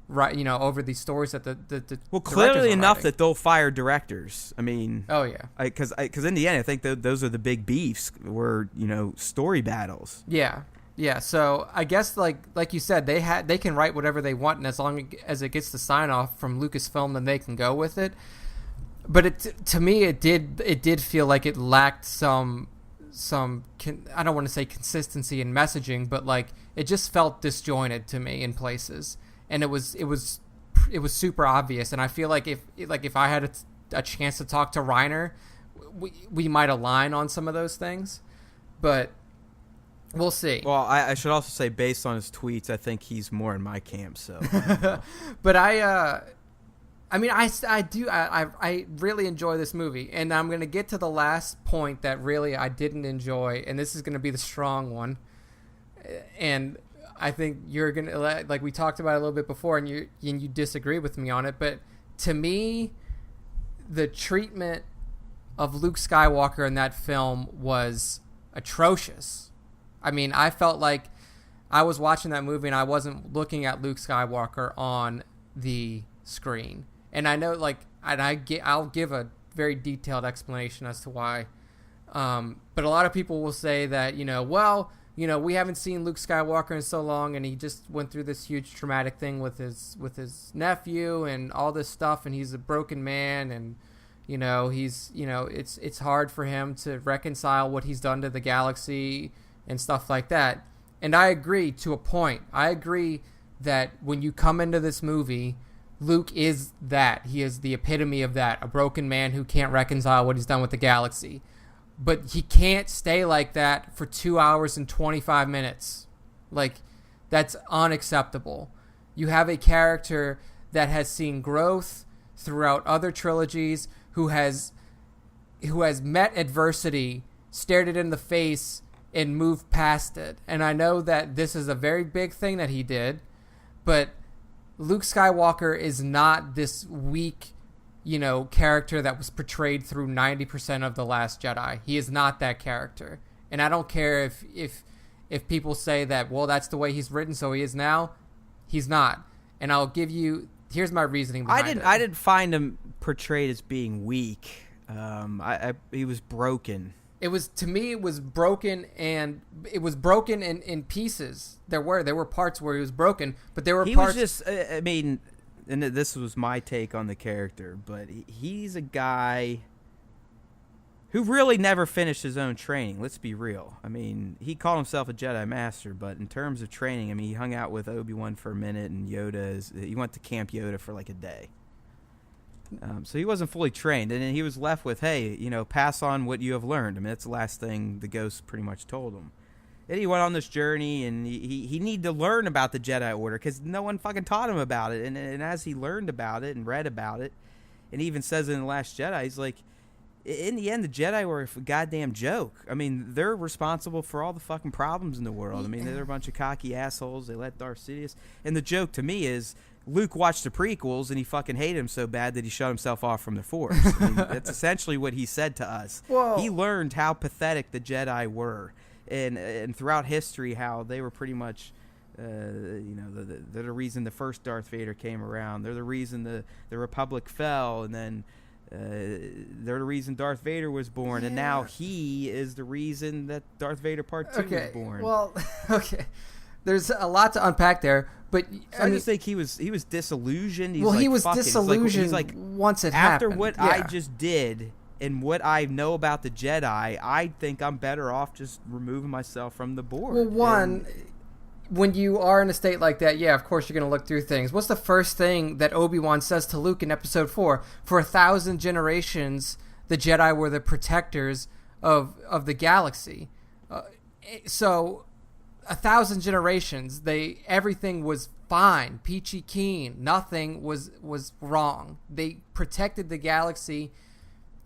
right? You know, over these stories that the well, clearly enough that they'll fire directors. I mean, oh yeah, because in the end, I think those are the big beefs were story battles. Yeah. Yeah, so I guess like you said, they can write whatever they want, and as long as it gets the sign off from Lucasfilm, then they can go with it. But to me, it did feel like it lacked some I don't want to say consistency in messaging, but like it just felt disjointed to me in places, and it was super obvious. And I feel like if I had a chance to talk to Reiner, we might align on some of those things, but. We'll see. Well, I should also say, based on his tweets, I think he's more in my camp. So, but I mean, I really enjoy this movie, and I'm gonna get to the last point that really I didn't enjoy, and this is gonna be the strong one, and I think you're gonna like we talked about it a little bit before, and you disagree with me on it, but to me, the treatment of Luke Skywalker in that film was atrocious. I mean, I felt like I was watching that movie and I wasn't looking at Luke Skywalker on the screen. And I know, I'll give a very detailed explanation as to why. But a lot of people will say that, we haven't seen Luke Skywalker in so long, and he just went through this huge traumatic thing with his nephew and all this stuff, and he's a broken man, and it's hard for him to reconcile what he's done to the galaxy and stuff like that. And I agree to a point. I agree that when you come into this movie, Luke is that. He is the epitome of that. A broken man who can't reconcile what he's done with the galaxy. But he can't stay like that for 2 hours and 25 minutes. Like, that's unacceptable. You have a character that has seen growth throughout other trilogies, who has met adversity, stared it in the face, and moved past it. And I know that this is a very big thing that he did, but Luke Skywalker is not this weak, character that was portrayed through 90% of The Last Jedi. He is not that character. And I don't care if people say that, well, that's the way he's written, so he is now. He's not. And I'll give you, here's my reasoning behind it. I didn't find him portrayed as being weak. He was broken. It was, to me, it was broken, and it was broken in pieces. There were parts where he was broken, but there were parts. He was just, I mean, and this was my take on the character, but he's a guy who really never finished his own training. Let's be real. I mean, he called himself a Jedi Master, but in terms of training, I mean, he hung out with Obi-Wan for a minute, and he went to Camp Yoda for like a day. So he wasn't fully trained, and then he was left with, hey, pass on what you have learned. I mean, that's the last thing the Ghost pretty much told him. And he went on this journey, and he needed to learn about the Jedi Order because no one fucking taught him about it. And as he learned about it and read about it, and he even says it in The Last Jedi, he's like, in the end, the Jedi were a goddamn joke. I mean, they're responsible for all the fucking problems in the world. I mean, they're a bunch of cocky assholes. They let Darth Sidious. And the joke to me is Luke watched the prequels and he fucking hated him so bad that he shut himself off from the Force. I mean, that's essentially what he said to us. Whoa. He learned how pathetic the Jedi were, and throughout history how they were pretty much, they're the reason the first Darth Vader came around. They're the reason the Republic fell, and then they're the reason Darth Vader was born, and now he is the reason that Darth Vader Part 2 was born. Well, okay. There's a lot to unpack there, but I just think he was disillusioned. He was disillusioned once it happened. After what I just did and what I know about the Jedi, I think I'm better off just removing myself from the board. Well, when you are in a state like that, yeah, of course you're going to look through things. What's the first thing that Obi-Wan says to Luke in Episode 4? For 1,000 generations, the Jedi were the protectors of the galaxy. So 1,000 generations, everything was fine, peachy keen. Nothing was wrong. They protected the galaxy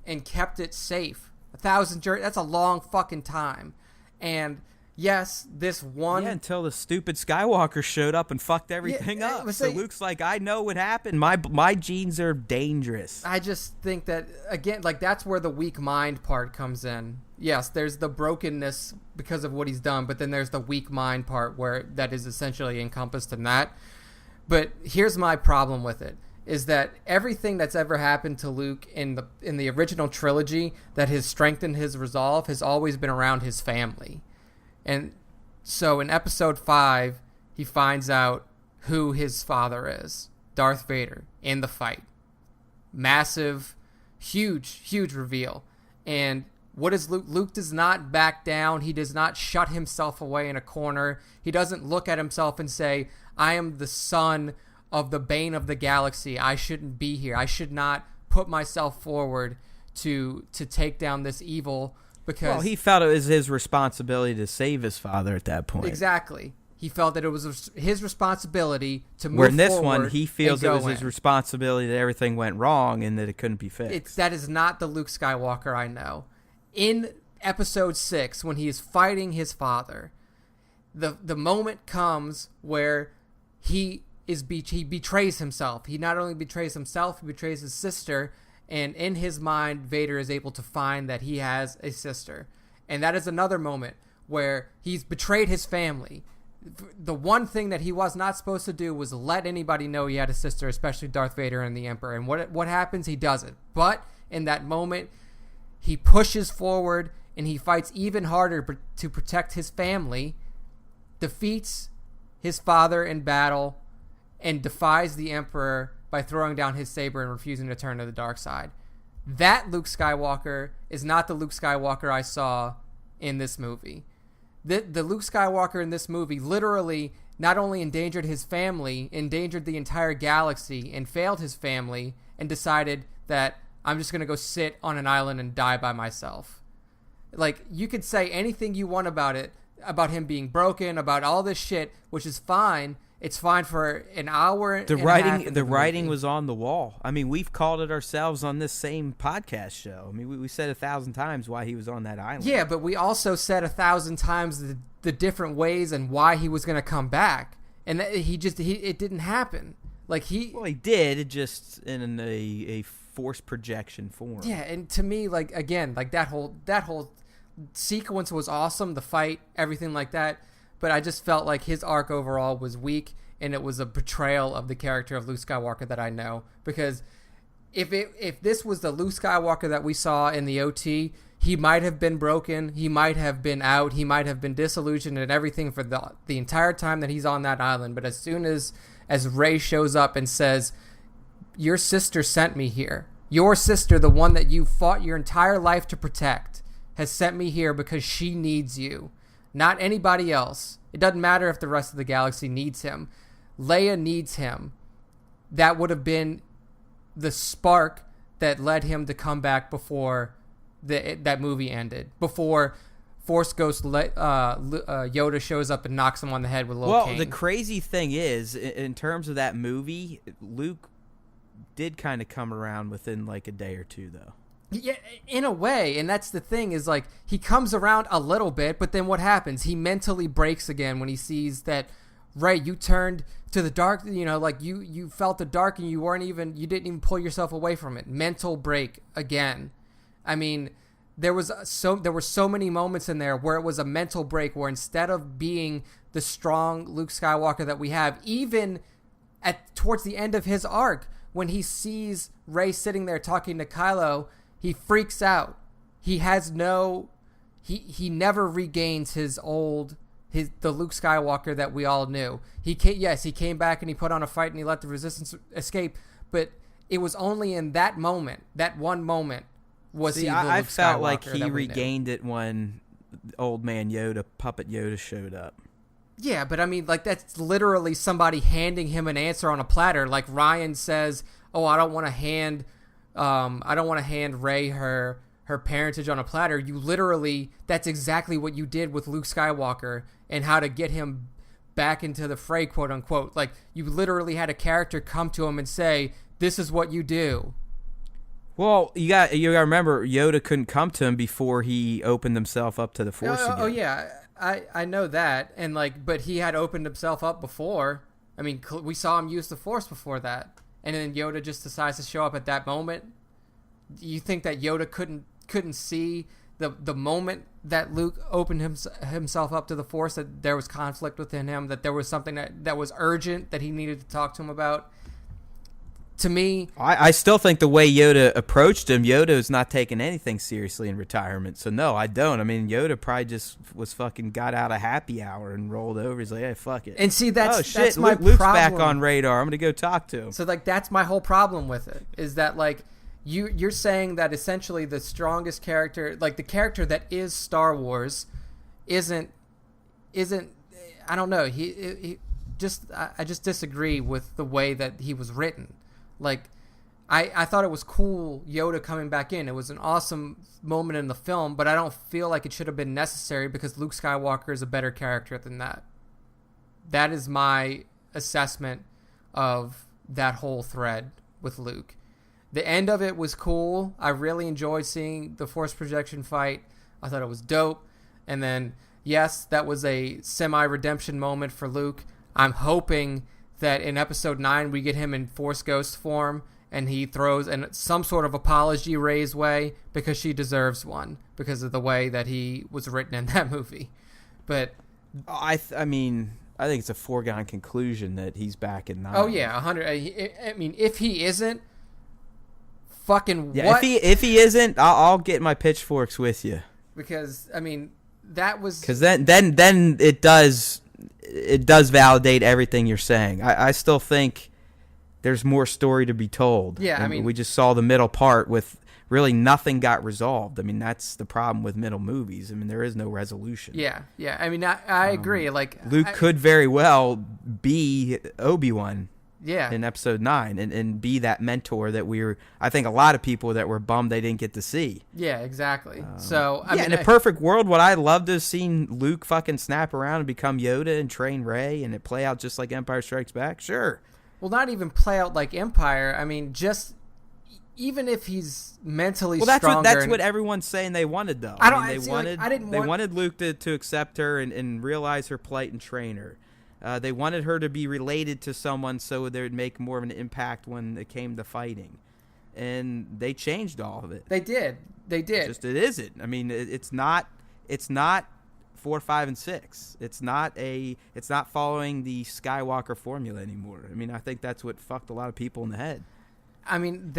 and kept it safe. 1,000 that's a long fucking time. And yes, this one... Yeah, until the stupid Skywalker showed up and fucked everything up. So Luke's like, I know what happened. My genes are dangerous. I just think that, again, like, that's where the weak mind part comes in. Yes, there's the brokenness because of what he's done, but then there's the weak mind part where that is essentially encompassed in that. But here's my problem with it, is that everything that's ever happened to Luke in the original trilogy that has strengthened his resolve has always been around his family. And so in Episode 5, he finds out who his father is, Darth Vader, in the fight. Massive, huge reveal. And what is Luke? Luke does not back down. He does not shut himself away in a corner. He doesn't look at himself and say, I am the son of the bane of the galaxy. I shouldn't be here. I should not put myself forward to take down this evil. Because he felt it was his responsibility to save his father at that point. Exactly. He felt that it was his responsibility to move forward. Where in this one, he feels it was his responsibility that everything went wrong and that it couldn't be fixed. That is not the Luke Skywalker I know. In Episode 6, when he is fighting his father, the moment comes where he betrays himself. He not only betrays himself, he betrays his sister. And in his mind, Vader is able to find that he has a sister. And that is another moment where he's betrayed his family. The one thing that he was not supposed to do was let anybody know he had a sister, especially Darth Vader and the Emperor. And what happens? He does it. But in that moment, he pushes forward and he fights even harder to protect his family, defeats his father in battle, and defies the Emperor by throwing down his saber and refusing to turn to the dark side. That Luke Skywalker is not the Luke Skywalker I saw in this movie. The Luke Skywalker in this movie literally not only endangered his family, endangered the entire galaxy, and failed his family, and decided that I'm just going to go sit on an island and die by myself. Like, you could say anything you want about it, about him being broken, about all this shit, which is fine. It's fine for an hour. The writing was on the wall. I mean, we've called it ourselves on this same podcast show. I mean, we said 1,000 times why he was on that island. Yeah, but we also said 1,000 times the different ways and why he was going to come back, and it didn't happen. Like he did, just in a forced projection form. Yeah, and to me, like, again, like that whole sequence was awesome. The fight, everything like that. But I just felt like his arc overall was weak, and it was a betrayal of the character of Luke Skywalker that I know. Because if this was the Luke Skywalker that we saw in the OT, he might have been broken, he might have been out, he might have been disillusioned and everything for the entire time that he's on that island. But as soon as Rey shows up and says, your sister sent me here. Your sister, the one that you fought your entire life to protect, has sent me here because she needs you. Not anybody else. It doesn't matter if the rest of the galaxy needs him. Leia needs him. That would have been the spark that led him to come back before that movie ended. Before Force Ghost Yoda shows up and knocks him on the head with a little cane. Well, the crazy thing is, in terms of that movie, Luke did kind of come around within like a day or two, though. Yeah, in a way, and that's the thing, is like he comes around a little bit, but then what happens? He mentally breaks again when he sees that, Rey, you turned to the dark, like you felt the dark and you didn't even pull yourself away from it. Mental break again. I mean, there were so many moments in there where it was a mental break, where instead of being the strong Luke Skywalker that we have, even towards the end of his arc, when he sees Rey sitting there talking to Kylo, he freaks out. He never regains the Luke Skywalker that we all knew. He came back and he put on a fight and he let the Resistance escape, but it was only in that moment, that one moment, was he the Luke Skywalker. I felt like he regained it when old man Yoda, puppet Yoda, showed up. Yeah, but I mean, like, that's literally somebody handing him an answer on a platter. Like Ryan says, "Oh, I don't want to hand Rey her parentage on a platter." That's exactly what you did with Luke Skywalker and how to get him back into the fray, quote unquote. Like, you literally had a character come to him and say, "This is what you do." Well, you got to remember, Yoda couldn't come to him before he opened himself up to the Force again. Oh yeah. I know that, and but he had opened himself up before. I mean, we saw him use the Force before that, and then Yoda just decides to show up at that moment. You think that Yoda couldn't see the moment that Luke opened himself up to the Force, that there was conflict within him, that there was something that was urgent that he needed to talk to him about? To me, I still think the way Yoda approached him, Yoda is not taking anything seriously in retirement. So no, I don't. I mean, Yoda probably just was got out of happy hour and rolled over. He's like, "Hey, fuck it." And see, that's my Luke's problem. Back on radar. I'm gonna go talk to him. So that's my whole problem with it, is that like you're saying that essentially the strongest character, like the character that is Star Wars, isn't. I don't know. I just disagree with the way that he was written. Like, I thought it was cool, Yoda coming back in. It was an awesome moment in the film, but I don't feel like it should have been necessary because Luke Skywalker is a better character than that. That is my assessment of that whole thread with Luke. The end of it was cool. I really enjoyed seeing the Force projection fight. I thought it was dope. And then, yes, that was a semi-redemption moment for Luke. I'm hoping that in episode 9 we get him in Force Ghost form and he throws some sort of apology Rey's way, because she deserves one because of the way that he was written in that movie. But I mean, I think it's a foregone conclusion that he's back in 9. Oh yeah, 100. I mean, if he isn't, fucking yeah, what? If he isn't, I'll get my pitchforks with you. Because I mean, that was, because then it does validate everything you're saying. I still think there's more story to be told. Yeah, and I mean, we just saw the middle part with really nothing got resolved. I mean, that's the problem with middle movies. I mean, there is no resolution. Yeah. I mean, I agree. Like, Luke could very well be Obi-Wan. Yeah. In episode 9 and be that mentor that I think a lot of people that were bummed they didn't get to see. Yeah, exactly. So, I mean, in a perfect world, would I love to have seen Luke fucking snap around and become Yoda and train Rey and it play out just like Empire Strikes Back? Sure. Well, not even play out like Empire. I mean, just even if he's mentally stronger. That's what everyone's saying they wanted, though. They wanted Luke to accept her and realize her plight and train her. They wanted her to be related to someone so they would make more of an impact when it came to fighting. And they changed all of it. They did. It isn't. I mean, it's not 4, 5, and 6. It's not following the Skywalker formula anymore. I mean, I think that's what fucked a lot of people in the head. I mean,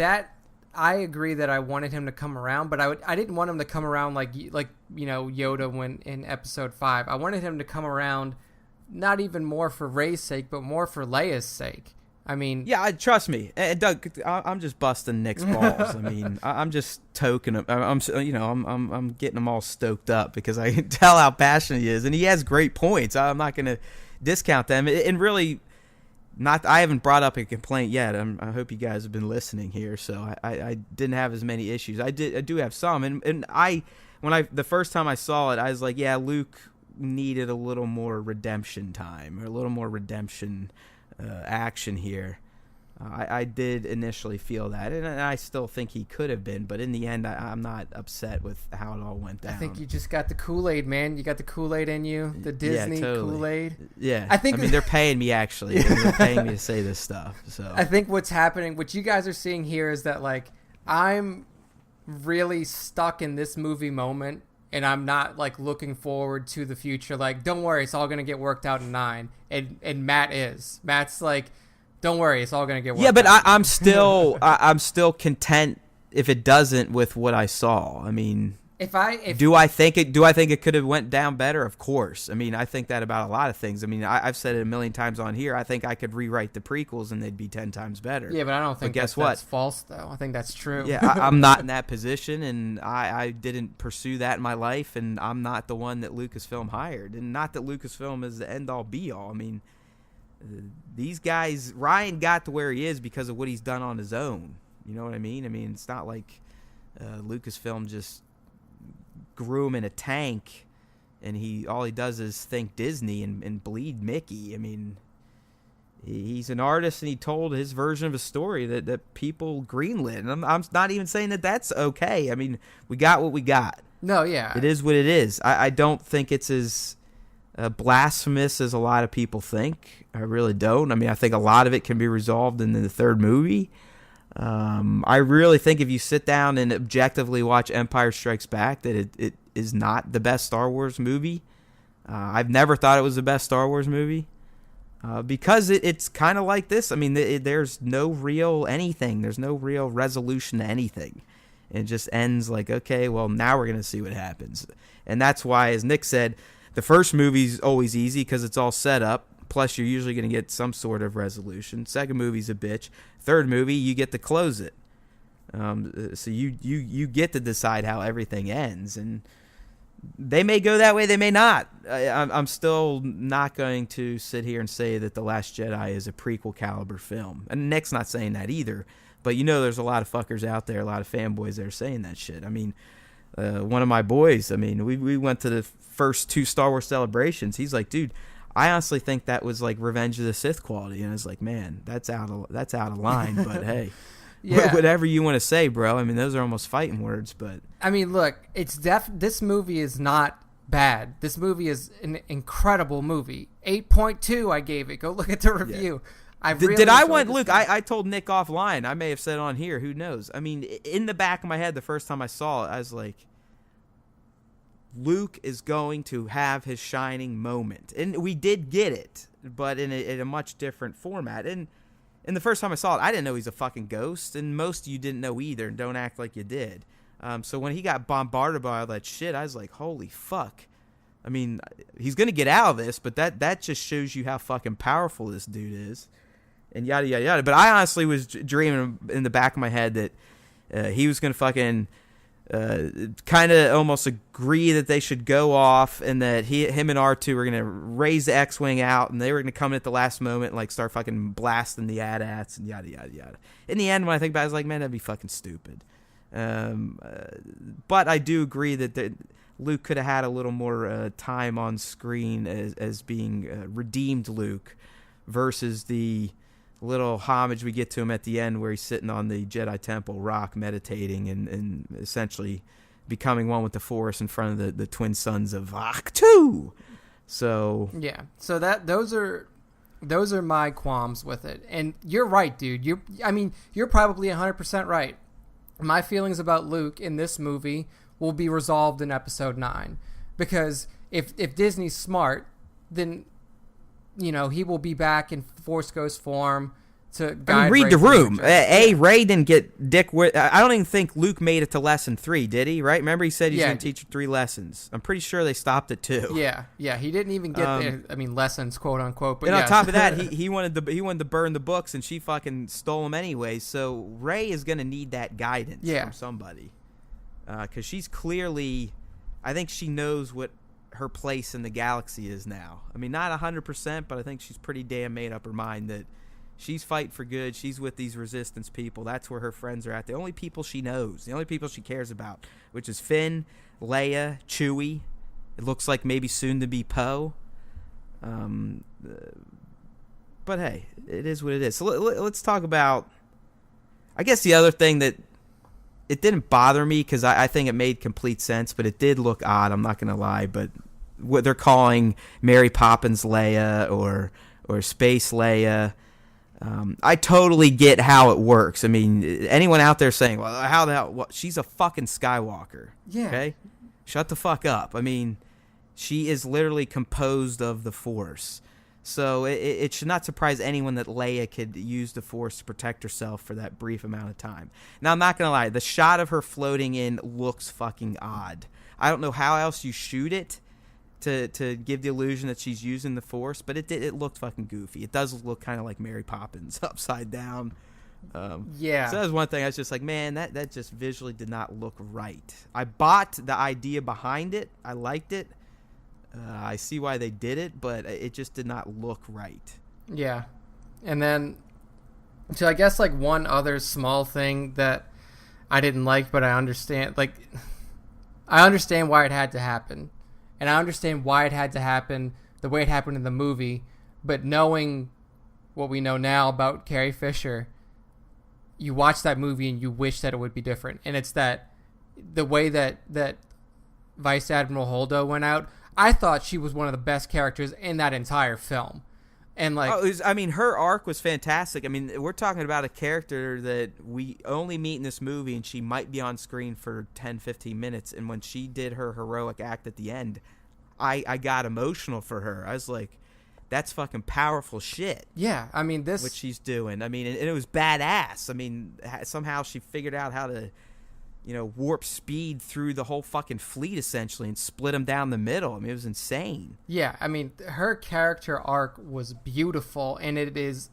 I agree that I wanted him to come around, but I didn't want him to come around like Yoda went in episode 5. I wanted him to come around not even more for Rey's sake, but more for Leia's sake. I mean, yeah, trust me, Doug. I'm just busting Nick's balls. I mean, I'm just toking him. I'm getting him all stoked up because I can tell how passionate he is, and he has great points. I'm not going to discount them, and really, I haven't brought up a complaint yet. I hope you guys have been listening here. So I didn't have as many issues. I do have some, and the first time I saw it, I was like, yeah, Luke needed a little more redemption time or a little more redemption action here. I did initially feel that, and I still think he could have been, but in the end, I'm not upset with how it all went down. I think you just got the Kool-Aid, man. You got the Kool-Aid in you, the Disney totally. Kool-Aid. Yeah, I mean, they're paying me, actually. They're paying me to say this stuff. So I think what's happening, what you guys are seeing here is that, like, I'm really stuck in this movie moment, and I'm not, like, looking forward to the future. Like, don't worry, it's all going to get worked out in 9. And Matt is. Matt's like, don't worry, it's all going to get worked out. Yeah, but I'm still content if it doesn't with what I saw. I mean, do I think it could have went down better? Of course. I mean, I think that about a lot of things. I mean, I've said it a million times on here. I think I could rewrite the prequels and they'd be 10 times better. Yeah, but I don't think that's false, though. I think that's true. Yeah, I'm not in that position, and I didn't pursue that in my life, and I'm not the one that Lucasfilm hired. And not that Lucasfilm is the end-all, be-all. I mean, these guys, Ryan got to where he is because of what he's done on his own. You know what I mean? I mean, it's not like Lucasfilm just grew him in a tank and all he does is think Disney and bleed Mickey. I mean, he's an artist, and he told his version of a story that people greenlit. And I'm not even saying that that's okay. I mean, we got what we got. No, yeah. It is what it is. I don't think it's as blasphemous as a lot of people think. I really don't. I mean, I think a lot of it can be resolved in the third movie. I really think if you sit down and objectively watch Empire Strikes Back, that it is not the best Star Wars movie. I've never thought it was the best Star Wars movie because it's kind of like this. I mean, there's no real anything. There's no real resolution to anything. It just ends like, okay, well, now we're going to see what happens. And that's why, as Nick said, the first movie's always easy because it's all set up. Plus, you're usually going to get some sort of resolution. Second movie's a bitch. Third movie, you get to close it. So you get to decide how everything ends. And they may go that way, they may not. I'm still not going to sit here and say that The Last Jedi is a prequel caliber film. And Nick's not saying that either. But you know there's a lot of fuckers out there, a lot of fanboys that are saying that shit. I mean, one of my boys, I mean, we went to the first 2 Star Wars celebrations. He's like, dude, I honestly think that was like Revenge of the Sith quality. And I was like, man, that's out of line. But hey, yeah. Whatever you want to say, bro. I mean, those are almost fighting words. But I mean, look, this movie is not bad. This movie is an incredible movie. 8.2 I gave it. Go look at the review. Yeah. Luke? I told Nick offline. I may have said on here. Who knows? I mean, in the back of my head, the first time I saw it, I was like, Luke is going to have his shining moment. And we did get it, but in a much different format. And the first time I saw it, I didn't know he's a fucking ghost, and most of you didn't know either, and don't act like you did. So when he got bombarded by all that shit, I was like, holy fuck. I mean, he's going to get out of this, but that just shows you how fucking powerful this dude is. And yada, yada, yada. But I honestly was dreaming in the back of my head that he was going to fucking kind of almost agree that they should go off, and that him and R2 were going to raise the X-Wing out, and they were going to come in at the last moment and like start fucking blasting the AT-ATs and yada, yada, yada. In the end, when I think about it, I was like, man, that'd be fucking stupid. But I do agree that Luke could have had a little more time on screen as being redeemed Luke versus the little homage we get to him at the end where he's sitting on the Jedi Temple rock meditating and essentially becoming one with the Force in front of the twin sons of Ahch-To. So yeah, so those are my qualms with it. And you're right, dude. You're probably 100% right. My feelings about Luke in this movie will be resolved in Episode 9, because if Disney's smart, then he will be back in Force Ghost form to guide. Read Rey the room. yeah. Ray didn't get dick. I don't even think Luke made it to lesson 3, did he? Right? Remember, he said he's going to teach 3 lessons. I'm pretty sure they stopped at 2. Yeah. He didn't even get there. I mean, lessons, quote unquote. But and on top of that, he wanted to burn the books, and she fucking stole them anyway. So Ray is going to need that guidance from somebody, because she's clearly, I think she knows what her place in the galaxy is now. I mean, not 100%, but I think she's pretty damn made up her mind that she's fighting for good. She's with these resistance people. That's where her friends are at. The only people she knows, the only people she cares about, which is Finn, Leia, Chewie. It looks like maybe soon to be Poe. But but hey, it is what it is. So let's talk about, I guess, the other thing that it didn't bother me because I think it made complete sense, but it did look odd. I'm not going to lie, but what they're calling Mary Poppins Leia or Space Leia, I totally get how it works. I mean, anyone out there saying, well, how the hell? Well, she's a fucking Skywalker. Yeah. Okay? Shut the fuck up. I mean, she is literally composed of the Force. So it should not surprise anyone that Leia could use the Force to protect herself for that brief amount of time. Now, I'm not going to lie. The shot of her floating in looks fucking odd. I don't know how else you shoot it to give the illusion that she's using the Force, but it looked fucking goofy. It does look kind of like Mary Poppins upside down. Yeah. So that was one thing. I was just like, man, that just visually did not look right. I bought the idea behind it. I liked it. I see why they did it, but it just did not look right. Yeah. And then, so I guess like one other small thing that I didn't like, but I understand, like, I understand why it had to happen. And I understand why it had to happen the way it happened in the movie, but knowing what we know now about Carrie Fisher, you watch that movie and you wish that it would be different. And it's that the way that Vice Admiral Holdo went out, I thought she was one of the best characters in that entire film. And like, her arc was fantastic. I mean, we're talking about a character that we only meet in this movie, and she might be on screen for 10, 15 minutes. And when she did her heroic act at the end, I got emotional for her. I was like, that's fucking powerful shit. Yeah, I mean, what she's doing. I mean, and it was badass. I mean, somehow she figured out how to, warp speed through the whole fucking fleet essentially and split them down the middle. I mean, it was insane. Yeah, I mean, her character arc was beautiful, and it is,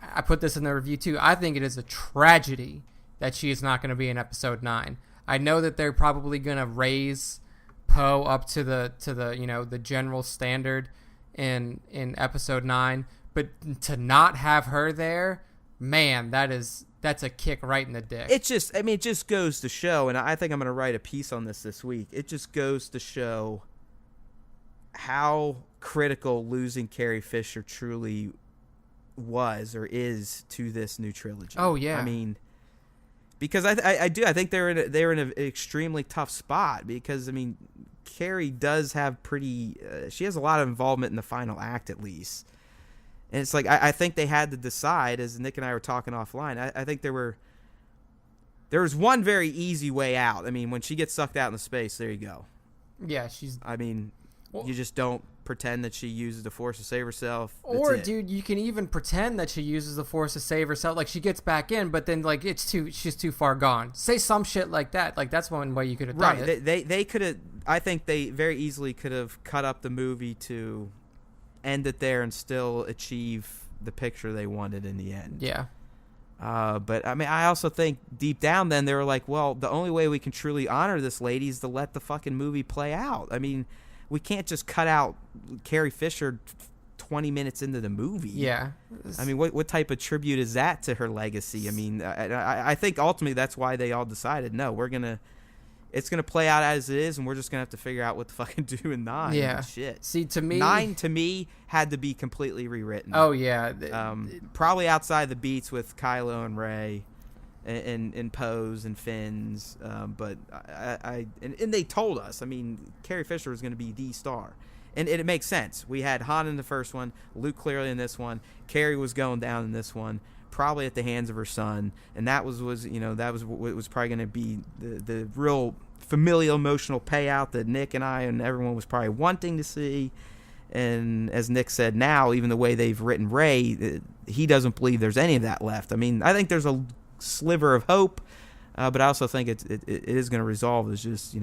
I put this in the review too, I think it is a tragedy that she is not going to be in episode 9. I know that they're probably going to raise Poe up to the the general standard in episode 9, but to not have her there, man, that's a kick right in the dick. It just goes to show, and I think I'm going to write a piece on this week. It just goes to show how critical losing Carrie Fisher truly was or is to this new trilogy. Oh yeah. I mean, because I think they're in an extremely tough spot because I mean, Carrie does have she has a lot of involvement in the final act at least. And it's like, I think they had to decide, as Nick and I were talking offline, I think there was one very easy way out. I mean, when she gets sucked out into space, there you go. Yeah, you just don't pretend that she uses the Force to save herself. Or, dude, you can even pretend that she uses the Force to save herself. Like, she gets back in, but then, like, she's too far gone. Say some shit like that. Like, that's one way you could have done it. Right. They could have, I think they very easily could have cut up the movie to end it there and still achieve the picture they wanted in the end. Yeah. But I mean, I also think deep down then they were like, well, the only way we can truly honor this lady is to let the fucking movie play out. I mean, we can't just cut out Carrie Fisher 20 minutes into the movie. Yeah. I mean, what type of tribute is that to her legacy? I mean, I think ultimately that's why they all decided, no, it's going to play out as it is, and we're just going to have to figure out what to fucking do in 9. Yeah. Shit. See, to me... 9, to me, had to be completely rewritten. Oh, yeah. Probably outside the beats with Kylo and Rey and Poe's and Finn's. But and they told us, I mean, Carrie Fisher was going to be the star. And it makes sense. We had Han in the first one, Luke clearly in this one, Carrie was going down in this one, probably at the hands of her son, and that was what was probably going to be the real familial emotional payout that Nick and I and everyone was probably wanting to see. And as Nick said, now even the way they've written Rey, he doesn't believe there's any of that left. I mean, I think there's a sliver of hope, but I also think it is going to resolve as just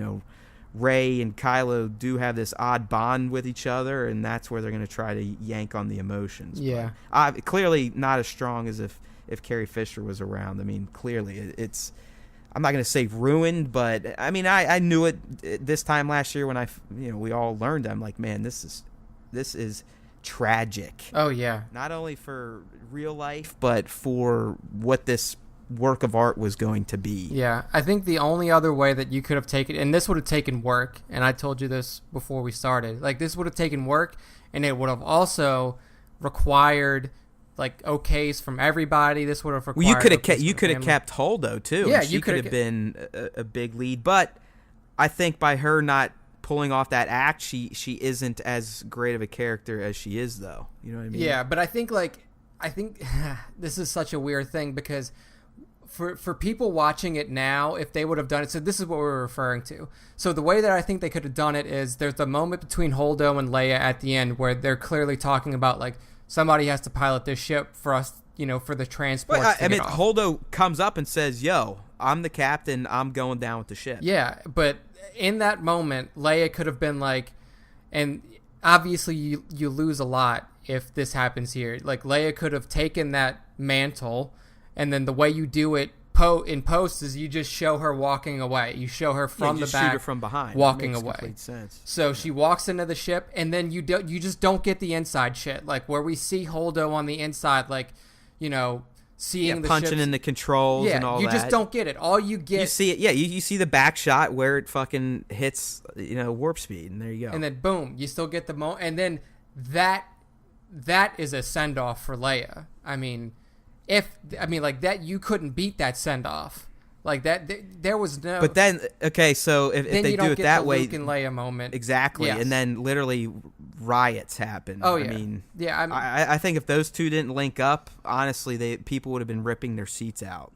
Rey and Kylo do have this odd bond with each other, and that's where they're going to try to yank on the emotions. Yeah. But, clearly not as strong as if Carrie Fisher was around. I mean, clearly it's I'm not going to say ruined, but I mean, I knew it this time last year when we all learned. I'm like, man, this is tragic. Oh yeah. Not only for real life, but for what this work of art was going to be. Yeah, I think the only other way that you could have taken, and this would have taken work, and I told you this before we started, like this would have taken work, and it would have also required like okays from everybody. This would have required. Well, you could have family. kept Holdo too. Yeah, she you could have been a big lead, but I think by her not pulling off that act, she isn't as great of a character as she is, though. You know what I mean? Yeah, but I think this is such a weird thing because for people watching it now, if they would have done it, so this is what we're referring to. So the way that I think they could have done it is there's the moment between Holdo and Leia at the end where they're clearly talking about like somebody has to pilot this ship for us, for the transport. I mean, Holdo comes up and says, "Yo, I'm the captain. I'm going down with the ship." Yeah, but in that moment, Leia could have been like, and obviously you lose a lot if this happens here. Like Leia could have taken that mantle, and then the way you do it in post is you just show her walking away. You show her from the back, shoot her from behind, walking away. Complete sense. So she walks into the ship, and then you just don't get the inside shit, like where we see Holdo on the inside, like seeing the punching in the controls and all that. You just don't get it. All you get, you see it. Yeah, you see the back shot where it fucking hits, warp speed, and there you go. And then boom, you still get the moment, and then that is a send off for Leia. I mean, like that, you couldn't beat that send off. Like that, there was no. But then, okay, so if they do it that way, Luke and Leia moment, exactly, yes. And then literally riots happen. Oh yeah, I mean, yeah. I think if those two didn't link up, honestly, people would have been ripping their seats out.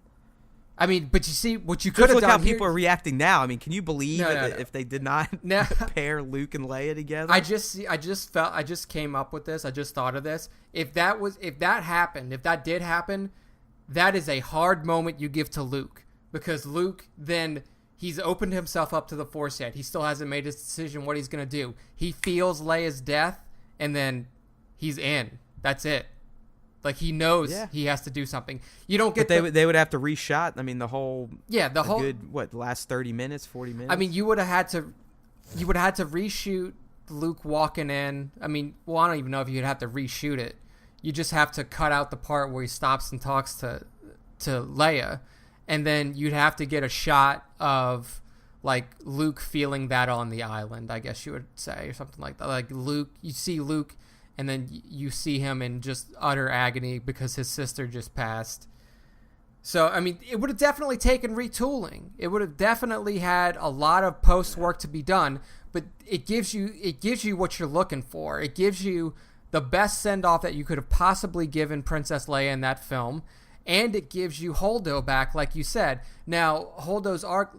I mean, but you see what you could have done. Look how people are reacting now. I mean, can you believe if they did not No. pair Luke and Leia together? I just came up with this. I just thought of this. If that did happen, that is a hard moment you give to Luke, because Luke then he's opened himself up to the Force yet. He still hasn't made his decision what he's going to do. He feels Leia's death, and then he's in. That's it. Like he knows he has to do something. You don't get. But they would have to reshot. I mean, the whole good last 30 minutes, 40 minutes. I mean, you would have had to reshoot Luke walking in. I mean, well, I don't even know if you'd have to reshoot it. You just have to cut out the part where he stops and talks to Leia, and then you'd have to get a shot of like Luke feeling that on the island, I guess you would say, or something like that. Like Luke, you see Luke. And then you see him in just utter agony because his sister just passed. So, I mean, it would have definitely taken retooling. It would have definitely had a lot of post work to be done. But it gives you what you're looking for. It gives you the best send off that you could have possibly given Princess Leia in that film, and it gives you Holdo back, like you said. Now, Holdo's arc,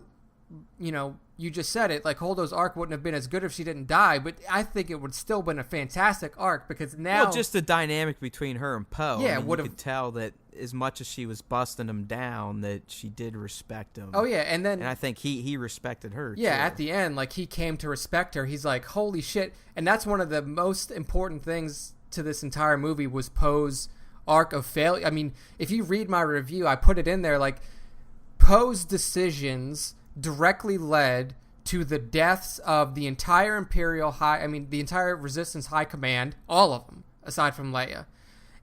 you just said it, like Holdo's arc wouldn't have been as good if she didn't die, but I think it would still been a fantastic arc, because now... Well, just the dynamic between her and Poe. Yeah, you could tell that as much as she was busting him down, that she did respect him. Oh, yeah, and then... And I think he respected her, yeah, too. At the end, like, he came to respect her. He's like, holy shit. And that's one of the most important things to this entire movie was Poe's arc of failure. I mean, if you read my review, I put it in there, like, Poe's decisions directly led to the deaths of the entire the entire Resistance High Command, all of them, aside from Leia.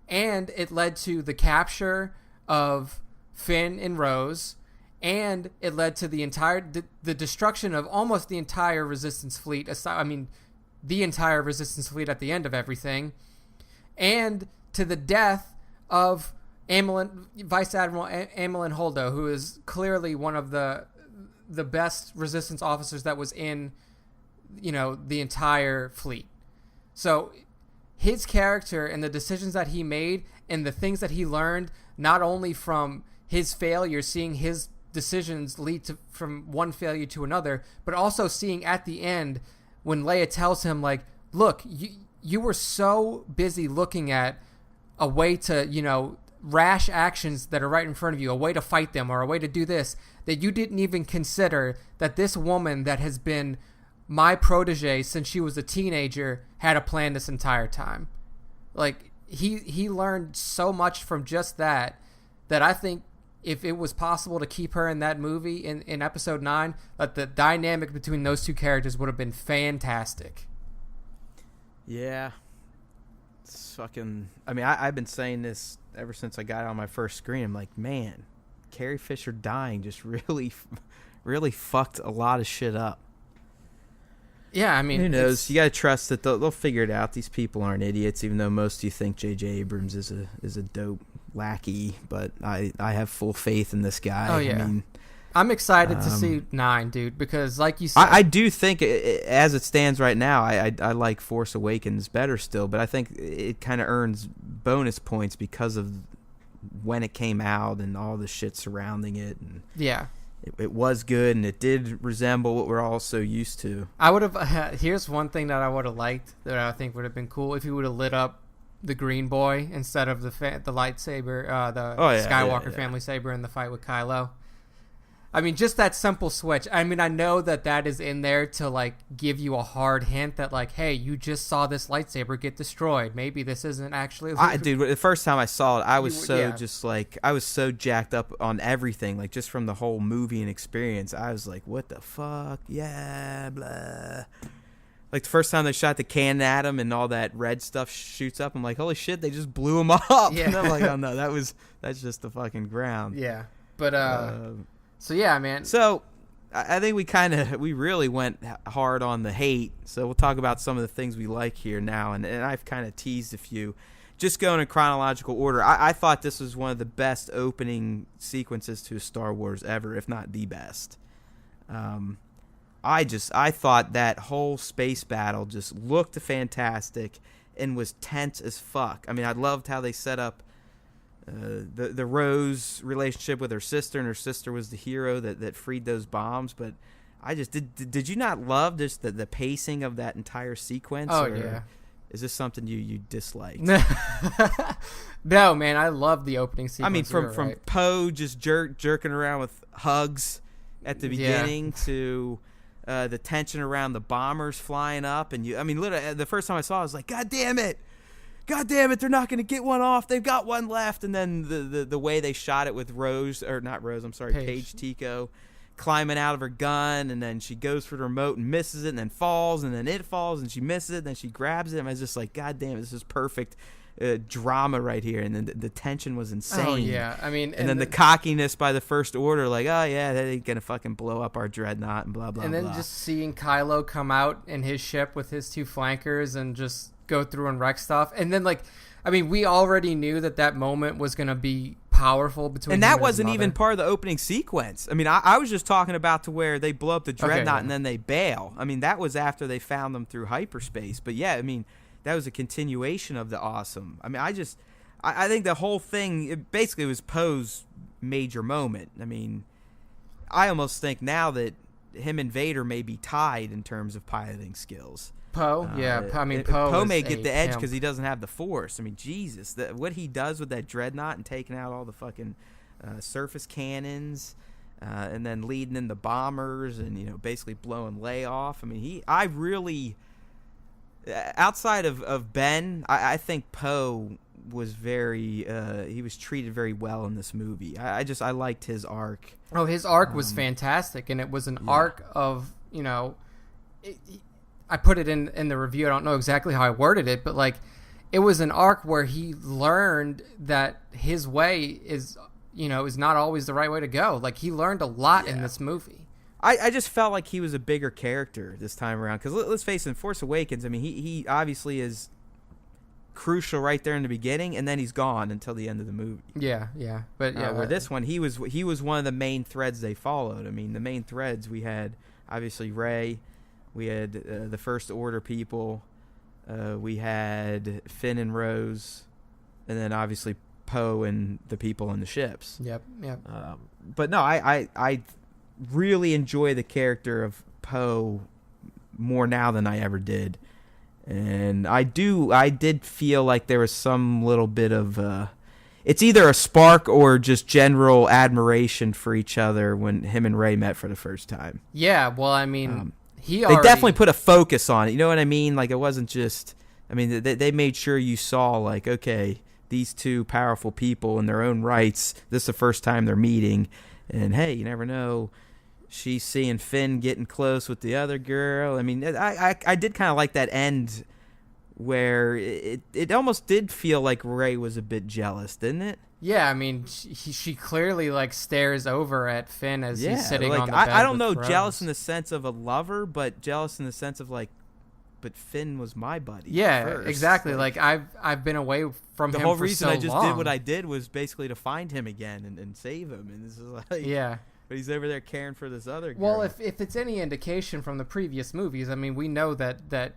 And it led to the capture of Finn and Rose, and it led to the destruction of almost the entire Resistance fleet, the entire Resistance fleet at the end of everything, and to the death of Vice Admiral Amelin Holdo, who is clearly one of the best Resistance officers that was in, the entire fleet. So his character and the decisions that he made and the things that he learned, not only from his failure, seeing his decisions lead from one failure to another, but also seeing at the end when Leia tells him, like, look, you were so busy looking at a way to, rash actions that are right in front of you, a way to fight them or a way to do this, that you didn't even consider that this woman that has been my protege since she was a teenager had a plan this entire time. Like, he learned so much from just that I think if it was possible to keep her in that movie in episode 9, that the dynamic between those two characters would have been fantastic. Yeah. It's fucking... I mean, I've been saying this ever since I got on my first screen. I'm like, man, Carrie Fisher dying just really, really fucked a lot of shit up. Yeah, I mean, who knows? You gotta trust that they'll figure it out. These people aren't idiots, even though most of you think J.J. Abrams is a dope lackey. But I have full faith in this guy. Oh yeah. I mean, I'm excited to see 9, dude, because like you said, I do think as it stands right now, I like Force Awakens better still, but I think it kind of earns bonus points because of when it came out and all the shit surrounding it. And yeah. It was good, and it did resemble what we're all so used to. I would have. Here's one thing that I would have liked that I think would have been cool if he would have lit up the green boy instead of the lightsaber, Skywalker family saber in the fight with Kylo. I mean, just that simple switch. I mean, I know that is in there to like give you a hard hint that like, hey, you just saw this lightsaber get destroyed. Maybe this isn't actually. Dude, the first time I saw it, I was so jacked up on everything, like just from the whole movie and experience. I was like, what the fuck? Yeah, blah. Like the first time they shot the cannon at him and all that red stuff shoots up, I'm like, holy shit, they just blew him up. Yeah. And I'm like, oh no, that's just the fucking ground. Yeah, but so yeah, man. So I think we really went hard on the hate. So we'll talk about some of the things we like here now, and I've kind of teased a few. Just going in chronological order, I thought this was one of the best opening sequences to a Star Wars ever, if not the best. I thought that whole space battle just looked fantastic and was tense as fuck. I mean, I loved how they set up the Rose relationship with her sister, and her sister was the hero that freed those bombs. But I just did you not love just the pacing of that entire sequence? Oh, or yeah. Is this something you disliked? No, man, I love the opening sequence. I mean, from Poe just jerking around with hugs at the beginning to the tension around the bombers flying up, and literally the first time I saw it, I was like, God damn it, they're not going to get one off. They've got one left. And then the way they shot it with Paige Tico climbing out of her gun, and then she goes for the remote and misses it, and then falls, and then it falls, and she misses it, and then she grabs it. And I was just like, God damn, this is perfect drama right here. And then the tension was insane. Oh, yeah. I mean, and then the cockiness by the First Order, like, oh, yeah, they ain't going to fucking blow up our dreadnought and blah, blah, blah. And then just seeing Kylo come out in his ship with his 2 flankers and just go through and wreck stuff. And then, like, I mean, we already knew that moment was going to be powerful between and him that and wasn't his even mother. part of the opening sequence. I mean, I was just talking about to where they blow up the dreadnought and then they bail. I mean, that was after they found them through hyperspace. But yeah, I mean, that was a continuation of the awesome. I mean, I think the whole thing, it basically was Poe's major moment. I mean, I almost think now that him and Vader may be tied in terms of piloting skills. Poe, Poe may get the edge because he doesn't have the Force. I mean, Jesus, what he does with that dreadnought and taking out all the fucking surface cannons, and then leading in the bombers, and basically blowing Leia off. I mean, I really, outside of Ben, I think Poe was he was treated very well in this movie. I liked his arc. Oh, his arc was fantastic, and it was an arc of I put it in the review. I don't know exactly how I worded it, but like, it was an arc where he learned that his way is not always the right way to go. Like, he learned a lot in this movie. I just felt like he was a bigger character this time around. Because let's face it, in Force Awakens, I mean, he obviously is crucial right there in the beginning, and then he's gone until the end of the movie. Yeah. But yeah, where this one, he was one of the main threads they followed. I mean, the main threads we had obviously Rey. We had the First Order people. We had Finn and Rose, and then obviously Poe and the people in the ships. Yep. But no, I really enjoy the character of Poe more now than I ever did, and I did feel like there was some little bit of it's either a spark or just general admiration for each other when him and Rey met for the first time. Yeah. Well, I mean. They definitely put a focus on it. You know what I mean? Like, it wasn't just... I mean, they made sure you saw, like, okay, these two powerful people in their own rights, this is the first time they're meeting. And, hey, you never know. She's seeing Finn getting close with the other girl. I mean, I did kind of like that end where it almost did feel like Rey was a bit jealous, didn't it? Yeah, I mean, she clearly like stares over at Finn as he's sitting like, on the bed. I don't know, with jealous Rose. in the sense of a lover, but jealous in the sense of like, but Finn was my buddy. Yeah, first. exactly. Like I've been away from the him whole for reason so I just long. did what I did was basically to find him again and save him. And this is like, Yeah. but he's over there caring for this other girl. Well, if it's any indication from the previous movies, I mean, we know that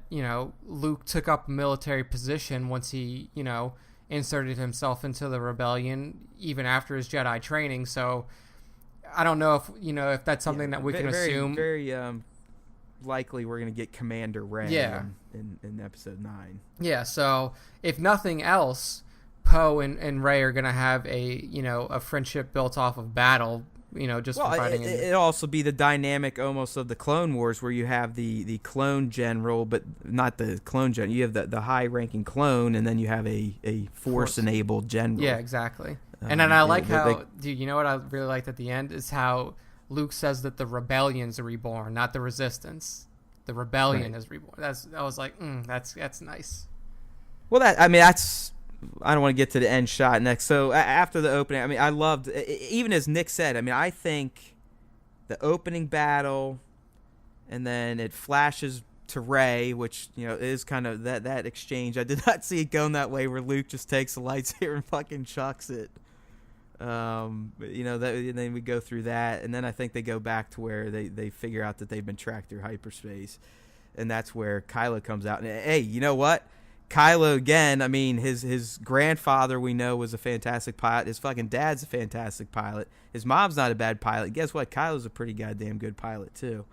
Luke took up a military position once he inserted himself into the rebellion, even after his Jedi training. So I don't know if that's something that we can assume. Very likely we're gonna get Commander Rey. Yeah. in episode 9. Yeah. So if nothing else, Poe and Rey are gonna have a friendship built off of battle. Just for fighting. It'll also be the dynamic almost of the Clone Wars, where you have the clone general, but not the clone general. You have the high-ranking clone, and then you have a Force-enabled general. Yeah, exactly. And then I like how, dude, you know what I really liked at the end is how Luke says that the rebellion's reborn, not the resistance. The rebellion is reborn. I was like, that's nice. Well, that's. I don't want to get to the end shot next. So after the opening, I mean, I loved, even as Nick said, I mean, I think the opening battle, and then it flashes to Rey, which, is kind of that exchange. I did not see it going that way where Luke just takes the lightsaber and fucking chucks it. And then we go through that, and then I think they go back to where they figure out that they've been tracked through hyperspace, and that's where Kylo comes out. And hey, you know what? Kylo, again, I mean, his grandfather, we know, was a fantastic pilot. His fucking dad's a fantastic pilot. His mom's not a bad pilot. Guess what? Kylo's a pretty goddamn good pilot, too.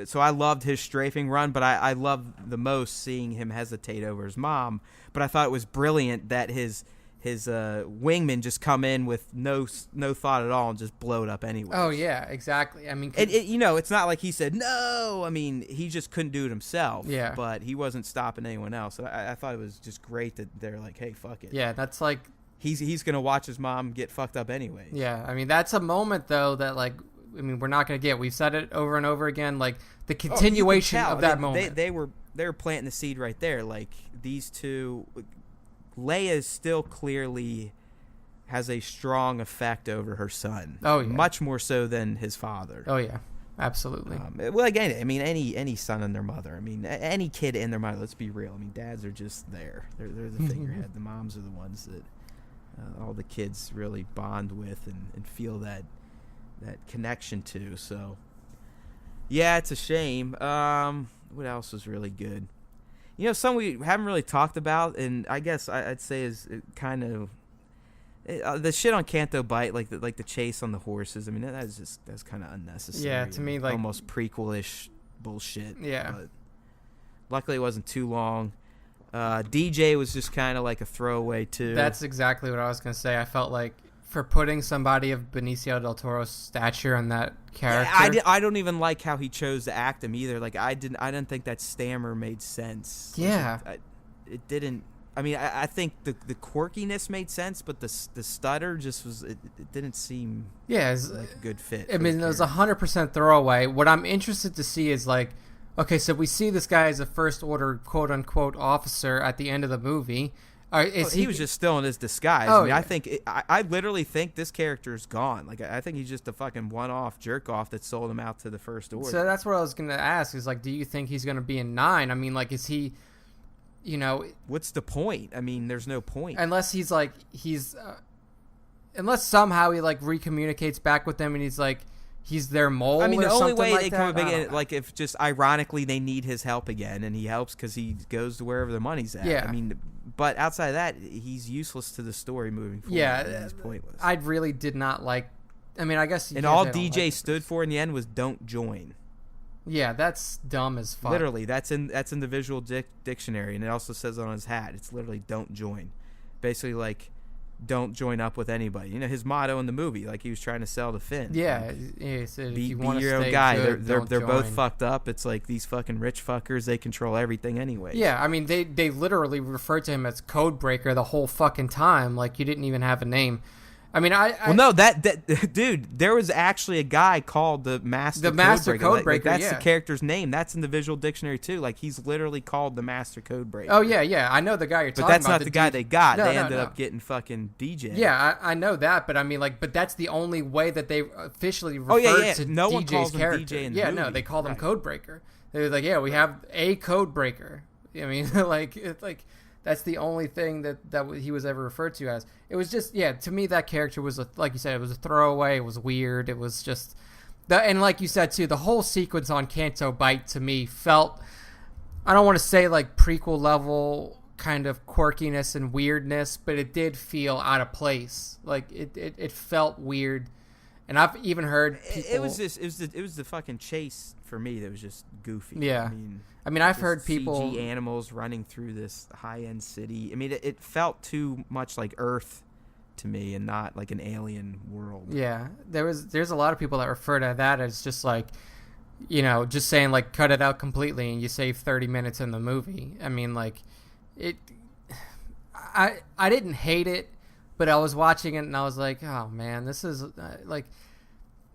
So I loved his strafing run, but I loved the most seeing him hesitate over his mom. But I thought it was brilliant that his wingmen just come in with no thought at all and just blow it up anyway. Oh yeah, exactly. I mean, it's not like he said no. I mean, he just couldn't do it himself. Yeah. But he wasn't stopping anyone else. So I thought it was just great that they're like, hey, fuck it. Yeah, that's like he's gonna watch his mom get fucked up anyway. Yeah, I mean that's a moment though that we're not gonna get. We've said it over and over again. Like the continuation of that moment. They were planting the seed right there. Like these two. Leia still clearly has a strong effect over her son. Oh, yeah. Much more so than his father. Oh, yeah. Absolutely. Well, again, I mean, any son and their mother. I mean, any kid and their mother, let's be real. I mean, dads are just there. They're the figurehead. The moms are the ones that all the kids really bond with and feel that connection to. So, yeah, it's a shame. What else was really good? Some we haven't really talked about, and I guess I'd say is kind of the shit on Canto Bight, like the chase on the horses. I mean, that's kind of unnecessary. Yeah, to me, like almost prequel-ish bullshit. Yeah. But luckily, it wasn't too long. DJ was just kind of like a throwaway too. That's exactly what I was gonna say. I felt like for putting somebody of Benicio del Toro's stature on that character. Yeah, I don't even like how he chose to act him either. Like I didn't think that stammer made sense. Yeah, it didn't. I mean, I think the quirkiness made sense, but the stutter just was. It didn't seem. Yeah, like a good fit. I mean, it was 100% throwaway. What I'm interested to see is like, okay, so we see this guy as a first order quote unquote officer at the end of the movie. He was just still in his disguise. Oh, I mean, yeah. I literally think this character is gone. Like, I think he's just a fucking one-off jerk-off that sold him out to the First Order. So that's what I was going to ask is, like, do you think he's going to be in 9? I mean, like, is he, What's the point? I mean, there's no point. Unless he's, like, unless somehow he, like, recommunicates back with them and he's, like, he's their mole. I mean, the only way they come back, like if just ironically they need his help again, and he helps because he goes to wherever the money's at. Yeah. I mean, but outside of that, he's useless to the story moving forward. Yeah, he's pointless. I really did not like. I mean, I guess. And all DJ stood for in the end was "don't join." Yeah, that's dumb as fuck. Literally, that's in the visual dictionary, and it also says it on his hat. It's literally "don't join," basically like. Don't join up with anybody. His motto in the movie, like he was trying to sell to Finn. Yeah, like, he said, be your own guy. Good, they're both fucked up. It's like these fucking rich fuckers. They control everything anyway. Yeah, I mean they literally referred to him as Codebreaker the whole fucking time. Like you didn't even have a name. I mean, well, no, that dude, there was actually a guy called the Master Codebreaker. Like, that's yeah. the character's name. That's in the visual dictionary too. Like, he's literally called the Master Codebreaker. Oh yeah. I know the guy you're talking about. But that's not the guy they got. No, they ended up getting fucking DJ. Yeah, I know that, but I mean, like, but that's the only way that they officially refer to no DJ's one calls him character. DJ in the yeah, movie. no, they call him Codebreaker. They're like, yeah, we have a Codebreaker. I mean, like, it's like. That's the only thing that he was ever referred to as. It was just, yeah, to me, that character was, like you said, it was a throwaway. It was weird. It was just, and like you said, too, the whole sequence on Canto Bight, to me, felt, I don't want to say, like, prequel level kind of quirkiness and weirdness, but it did feel out of place. Like, it felt weird. And I've even heard people... It was the fucking chase for me that was just goofy. Yeah. I mean, I've heard people... CG animals running through this high-end city. I mean, it felt too much like Earth to me and not like an alien world. Yeah. There's a lot of people that refer to that as just like, you know, just saying like cut it out completely and you save 30 minutes in the movie. I mean, like, I didn't hate it, but I was watching it and I was like, oh man, this is like...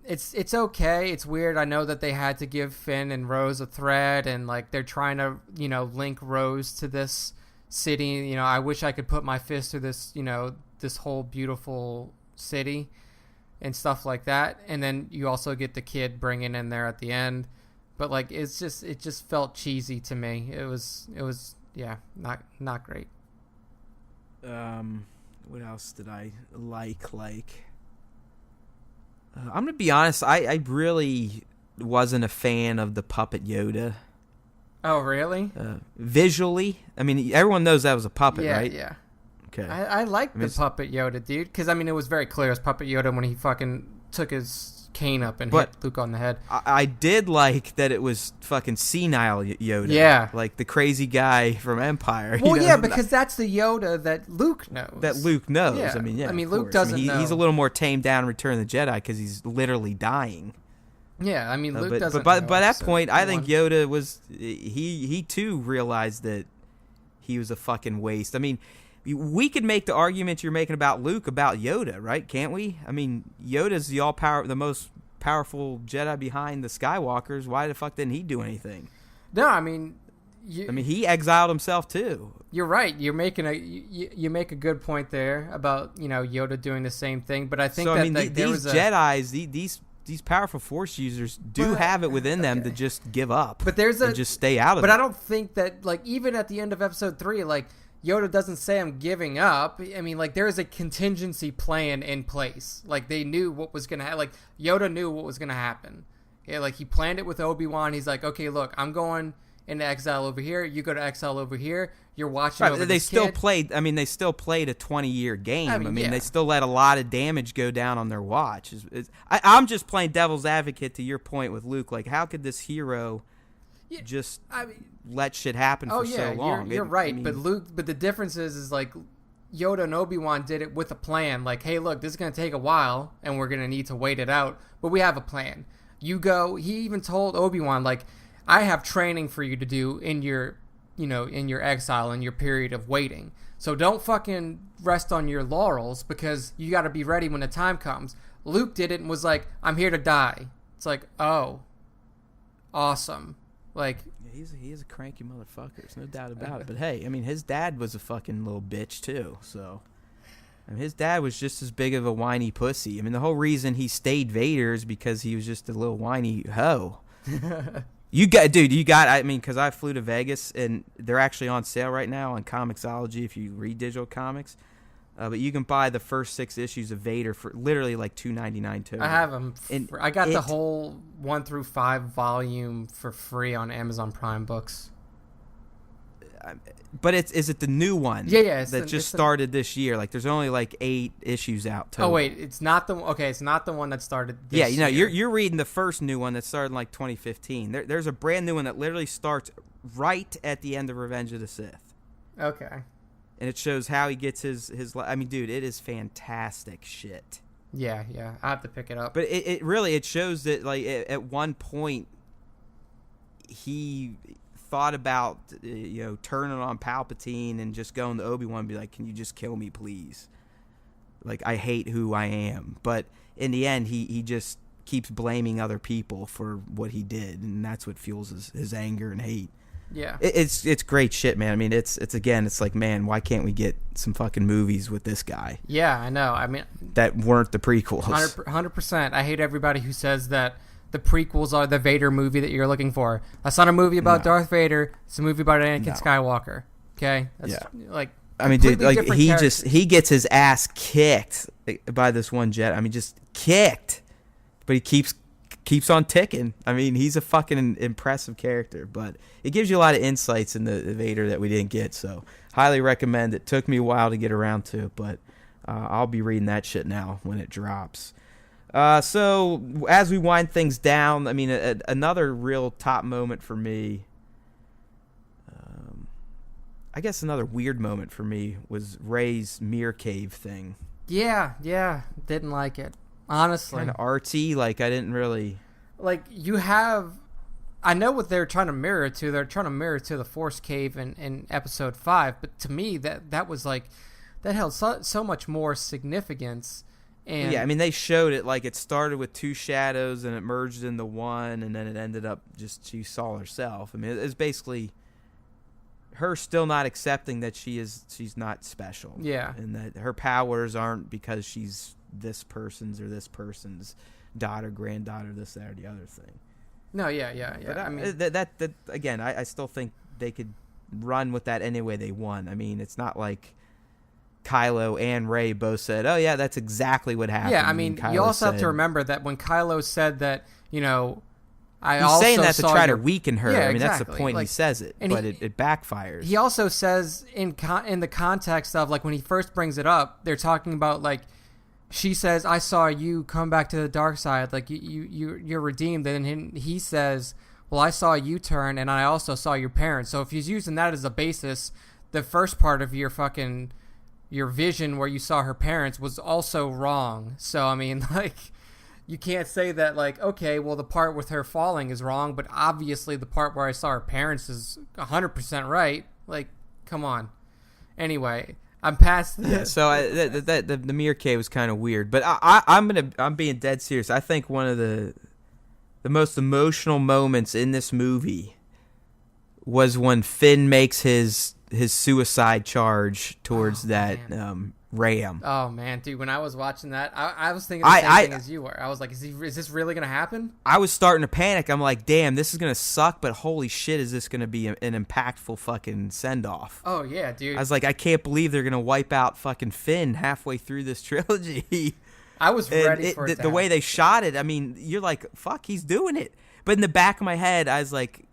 It's okay. It's weird. I know that they had to give Finn and Rose a thread, and like they're trying to, you know, link Rose to this city. You know, I wish I could put my fist through this, you know, this whole beautiful city and stuff like that. And then you also get the kid bringing in there at the end, but like it just felt cheesy to me. It was yeah, not great. What else did I like? I'm gonna be honest. I really wasn't a fan of the puppet Yoda. Oh, really? Visually, I mean, everyone knows that was a puppet, right? Yeah. Okay. I liked the puppet Yoda, dude, because I mean, it was very clear it was puppet Yoda when he fucking took his cane up and hit Luke on the head. I did like that it was fucking senile Yoda. Yeah. Like the crazy guy from Empire. Well, yeah, because that's the Yoda that Luke knows. Yeah. I mean, Luke doesn't know. He's a little more tamed down in Return of the Jedi because he's literally dying. Yeah, I mean, Luke doesn't But know by that point, I think Yoda was... He too realized that he was a fucking waste. I mean... We could make the argument you're making about Luke about Yoda, right? Can't we? I mean, Yoda's the most powerful Jedi behind the Skywalkers. Why the fuck didn't he do anything? No, I mean, he exiled himself too. You're right. You're making you make a good point there about, you know, Yoda doing the same thing. But I think these Jedis, these powerful Force users do have it within them to just give up. But just stay out of it. But I don't think that, like, even at the end of Episode 3, like, Yoda doesn't say I'm giving up. I mean, like, there is a contingency plan in place. Like, they knew what was going to happen. Like, Yoda knew what was going to happen. Yeah, like, he planned it with Obi-Wan. He's like, okay, look, I'm going into exile over here. You go to exile over here. You're watching over they this still kid. played. I mean, they still played a 20-year game. I mean, yeah. They still let a lot of damage go down on their watch. I'm just playing devil's advocate to your point with Luke. Like, how could this hero just let shit happen for so long? You're right. But the difference is like Yoda and Obi-Wan did it with a plan. Like, hey, look, this is going to take a while, and we're going to need to wait it out. But we have a plan. You go. He even told Obi-Wan, like, I have training for you to do in your exile, in your period of waiting. So don't fucking rest on your laurels because you got to be ready when the time comes. Luke did it and was like, I'm here to die. It's like, oh, awesome. Like, he is a cranky motherfucker. There's no doubt about it. But hey, I mean, his dad was a fucking little bitch too. So, I mean, his dad was just as big of a whiny pussy. I mean, the whole reason he stayed Vader is because he was just a little whiny hoe. I mean, because I flew to Vegas and they're actually on sale right now on Comixology if you read digital comics. But you can buy the first 6 issues of Vader for literally like $2.99 total. I have them. I got the whole 1 through 5 volume for free on Amazon Prime Books. But is it the new one? Yeah. That just started this year. Like, there's only like 8 issues out total. Oh wait, it's not the one that started this year. year. You're reading the first new one that started in like 2015. There's a brand new one that literally starts right at the end of Revenge of the Sith. Okay. And it shows how he gets his. I mean, dude, it is fantastic shit. Yeah, I have to pick it up. But it shows that, like, at one point he thought about turning on Palpatine and just going to Obi-Wan and be like, can you just kill me, please? like I hate who I am. But in the end, he just keeps blaming other people for what he did, and that's what fuels his anger and hate. Yeah, it's great shit, man. I mean, it's like, man, why can't we get some fucking movies with this guy? Yeah, I know. I mean, that weren't the prequels. 100%. I hate everybody who says that the prequels are the Vader movie that you're looking for. That's not a movie about Darth Vader. It's a movie about Anakin Skywalker. Okay, that's like. I mean, dude, like he gets his ass kicked by this one jet. I mean, just kicked, but he keeps on ticking. I mean, he's a fucking impressive character, but it gives you a lot of insights in the Vader that we didn't get. So, highly recommend it. Took me a while to get around to it, but I'll be reading that shit now when it drops. So, as we wind things down, I mean, another real top moment for me, I guess another weird moment for me was Rey's mirror cave thing. Yeah, didn't like it. Honestly. Kind of artsy, like I didn't really... Like, you have... I know what they're trying to mirror to. They're trying to mirror to the Force Cave in Episode 5, but to me, that was like... That held so much more significance. And yeah, I mean, they showed it like it started with two shadows and it merged into one, and then it ended up just she saw herself. I mean, it's basically her still not accepting that she's not special. Yeah. And that her powers aren't because she's this person's or this person's daughter, granddaughter, this, that, or the other thing. No, yeah. But I mean, that again, I still think they could run with that any way they want. I mean, it's not like Kylo and Rey both said, "Oh yeah, that's exactly what happened." Yeah, I mean, you also have to remember that when Kylo said that, you know, he's saying that to try to weaken her. Yeah, I mean, exactly. that's the point. Like, he says it, but it backfires. He also says in the context of, like, when he first brings it up, they're talking about, like, she says, "I saw you come back to the dark side, like you're redeemed," and he says, "Well, I saw you turn, and I also saw your parents." So if he's using that as a basis, the first part of your vision where you saw her parents was also wrong. So I mean, like, you can't say that, like, okay, well, the part with her falling is wrong, but obviously the part where I saw her parents is 100% right. Like, come on. Anyway, I'm past this. Yeah, so the mirror cave was kind of weird, but I'm being dead serious. I think one of the most emotional moments in this movie was when Finn makes his suicide charge towards Ram. Oh man, dude! When I was watching that, I was thinking the same thing as you were. I was like, "Is this really gonna happen?" I was starting to panic. I'm like, "Damn, this is gonna suck!" But holy shit, is this gonna be an impactful fucking send off? Oh yeah, dude! I was like, I can't believe they're gonna wipe out fucking Finn halfway through this trilogy. I was ready for it. The way they shot it, I mean, you're like, "Fuck, he's doing it." But in the back of my head, I was like,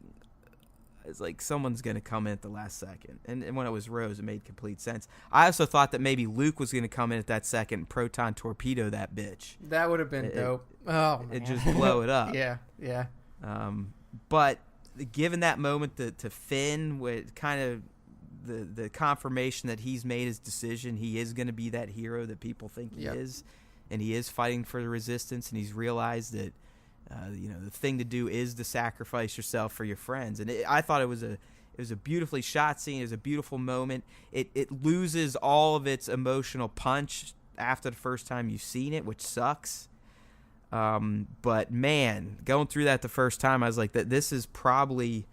someone's going to come in at the last second. And when it was Rose, it made complete sense. I also thought that maybe Luke was going to come in at that second and proton torpedo that bitch. That would have been dope. Oh, man. It just blow it up. Yeah. But given that moment to Finn, with kind of the confirmation that he's made his decision, he is going to be that hero that people think he is. And he is fighting for the resistance, and he's realized that the thing to do is to sacrifice yourself for your friends. And I thought it was a beautifully shot scene. It was a beautiful moment. It loses all of its emotional punch after the first time you've seen it, which sucks. But man, going through that the first time, I was like, this is probably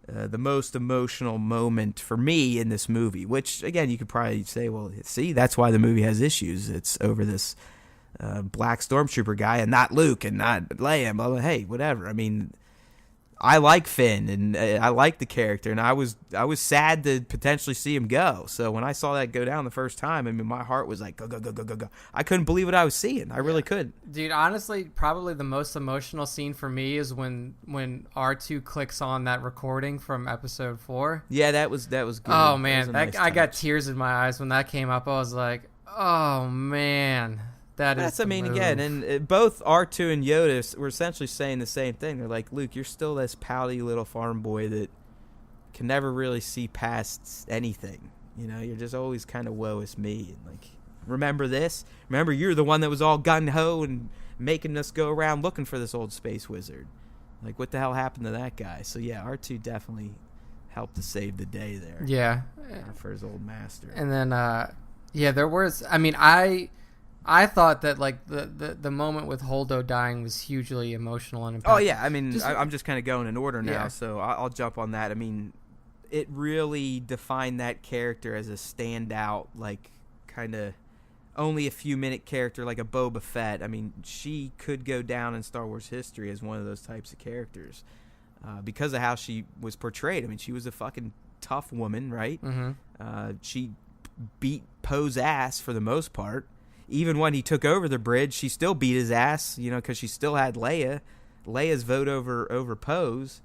the most emotional moment for me in this movie. Which again, you could probably say, well, see, that's why the movie has issues. It's over this black stormtrooper guy and not Luke and not Leia. But hey, whatever. I mean, I like Finn and I like the character, and I was sad to potentially see him go. So when I saw that go down the first time, I mean, my heart was like, go. I couldn't believe what I was seeing. I really couldn't. Dude, honestly, probably the most emotional scene for me is when R2 clicks on that recording from Episode 4. Yeah, that was good. Oh man, I got tears in my eyes when that came up. I was like, oh man. I mean, again, and both R2 and Yoda were essentially saying the same thing. They're like, Luke, you're still this pouty little farm boy that can never really see past anything. You know, you're just always kind of woe is me. And like, remember this? Remember, you're the one that was all gun-ho and making us go around looking for this old space wizard. Like, what the hell happened to that guy? So, yeah, R2 definitely helped to save the day there. Yeah. For his old master. And then, there was, I thought that like the moment with Holdo dying was hugely emotional and impactful. Oh yeah, I mean, I'm just kind of going in order now, Yeah. so I'll jump on that. I mean, it really defined that character as a standout, like kind of only a few minute character, like a Boba Fett. I mean, she could go down in Star Wars history as one of those types of characters because of how she was portrayed. I mean, she was a fucking tough woman, right? Mm-hmm. She beat Poe's ass for the most part. Even when he took over the bridge, she still beat his ass, you know, because she still had Leia's vote over Poe's.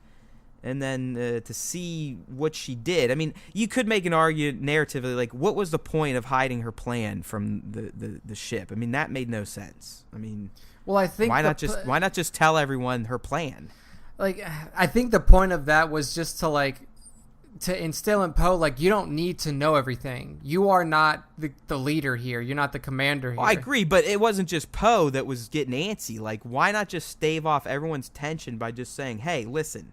And then to see what she did, I mean, you could make an argument narratively, like, what was the point of hiding her plan from the ship? I mean, that made no sense. I mean, well, I think why not just tell everyone her plan? Like, I think the point of that was just to instill in Poe, like, you don't need to know everything. You are not the leader here. You're not the commander here. Well, I agree, but it wasn't just Poe that was getting antsy. Like, why not just stave off everyone's tension by just saying, "Hey, listen,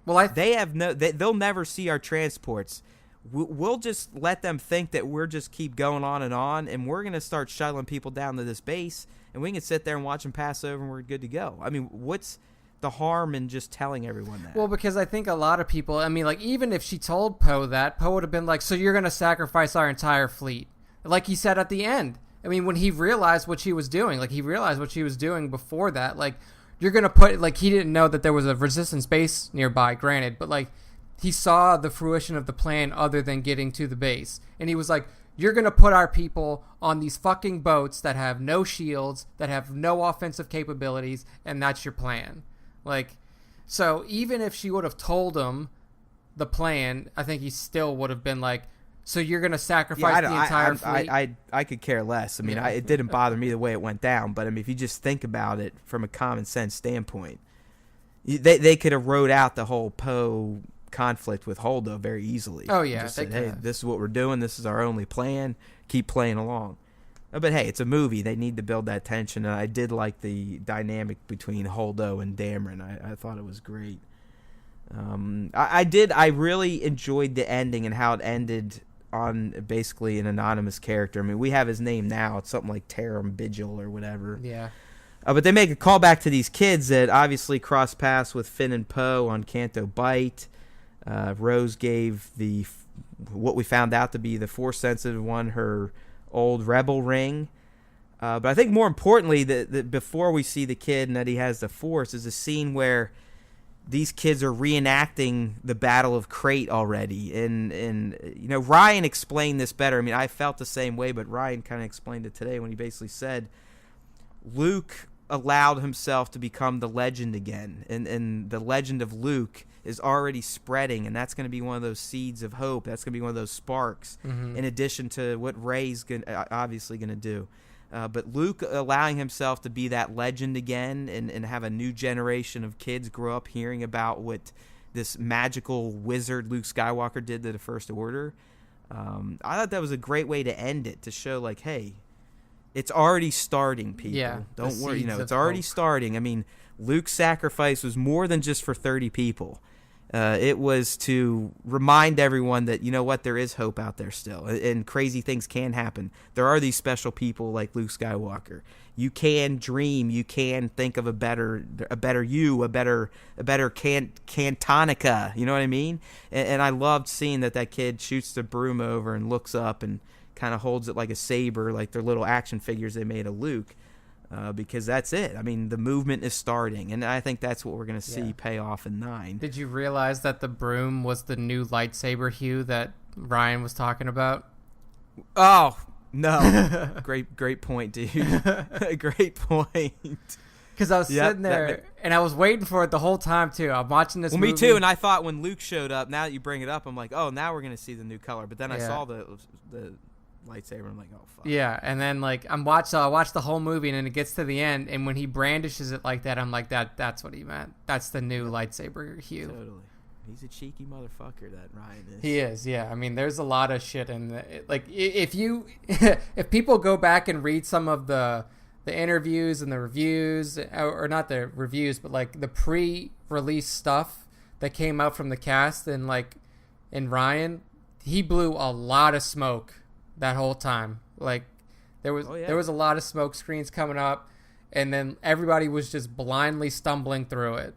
well, they'll never see our transports. We'll just let them think that we're just keep going on, and we're gonna start shuttling people down to this base, and we can sit there and watch them pass over, and we're good to go." I mean, what's the harm in just telling everyone that? Well, because I think a lot of people, I mean, like, even if she told Poe that, Poe would have been like, so you're going to sacrifice our entire fleet. Like he said at the end. I mean, when he realized what she was doing, like, he realized what she was doing before that. Like, you're going to put, like, he didn't know that there was a resistance base nearby, granted, but, like, he saw the fruition of the plan other than getting to the base. And he was like, you're going to put our people on these fucking boats that have no shields, that have no offensive capabilities, and that's your plan. Like, so even if she would have told him the plan, I think he still would have been like, so you're going to sacrifice the entire fleet? I could care less. I mean, it didn't bother me the way it went down, but I mean, if you just think about it from a common sense standpoint, they could have wrote out the whole Poe conflict with Holdo very easily. Oh, yeah. Just said, hey, this is what we're doing. This is our only plan. Keep playing along. But hey, it's a movie. They need to build that tension, and I did like the dynamic between Holdo and Dameron. I thought it was great. I really enjoyed the ending and how it ended on basically an anonymous character. I mean, we have his name now. It's something like Taram Vigil or whatever. Yeah. But they make a callback to these kids that obviously cross paths with Finn and Poe on Canto Bight. Rose gave what we found out to be the Force-sensitive one her old rebel ring. But I think more importantly, that before we see the kid and that he has the Force is a scene where these kids are reenacting the Battle of Crate already. And you know, Ryan explained this better. I mean, I felt the same way, but Ryan kind of explained it today when he basically said Luke allowed himself to become the legend again. And the legend of Luke is already spreading, and that's going to be one of those seeds of hope. That's going to be one of those sparks, in addition to what Rey's obviously going to do. But Luke allowing himself to be that legend again and have a new generation of kids grow up hearing about what this magical wizard Luke Skywalker did to the First Order. I thought that was a great way to end it, to show like, hey, it's already starting, people. Yeah, don't worry, it's already starting. I mean, Luke's sacrifice was more than just for 30 people. It was to remind everyone that, you know what, there is hope out there still, and crazy things can happen. There are these special people like Luke Skywalker. You can dream. You can think of a better you, a better Cantonica. You know what I mean? And I loved seeing that kid shoots the broom over and looks up and kind of holds it like a saber, like their little action figures they made of Luke. Because that's it. I mean, the movement is starting, and I think that's what we're going to see pay off in 9. Did you realize that the broom was the new lightsaber hue that Ryan was talking about? Oh, no. Great point, dude. Great point. Because I was sitting there, and I was waiting for it the whole time, too. I'm watching this movie. Me too, and I thought when Luke showed up, now that you bring it up, I'm like, oh, now we're going to see the new color. But then I saw the lightsaber. I'm like, oh fuck. Yeah, and then like I watched the whole movie, and then it gets to the end, and when he brandishes it like that, I'm like, that's what he meant. That's the new lightsaber hue. Totally. He's a cheeky motherfucker, that Ryan is. He is, yeah. I mean, there's a lot of shit in the, like, if if people go back and read some of the interviews and the reviews, or not the reviews, but like the pre-release stuff that came out from the cast, and Ryan, he blew a lot of smoke that whole time. Like, There was a lot of smoke screens coming up, and then everybody was just blindly stumbling through it.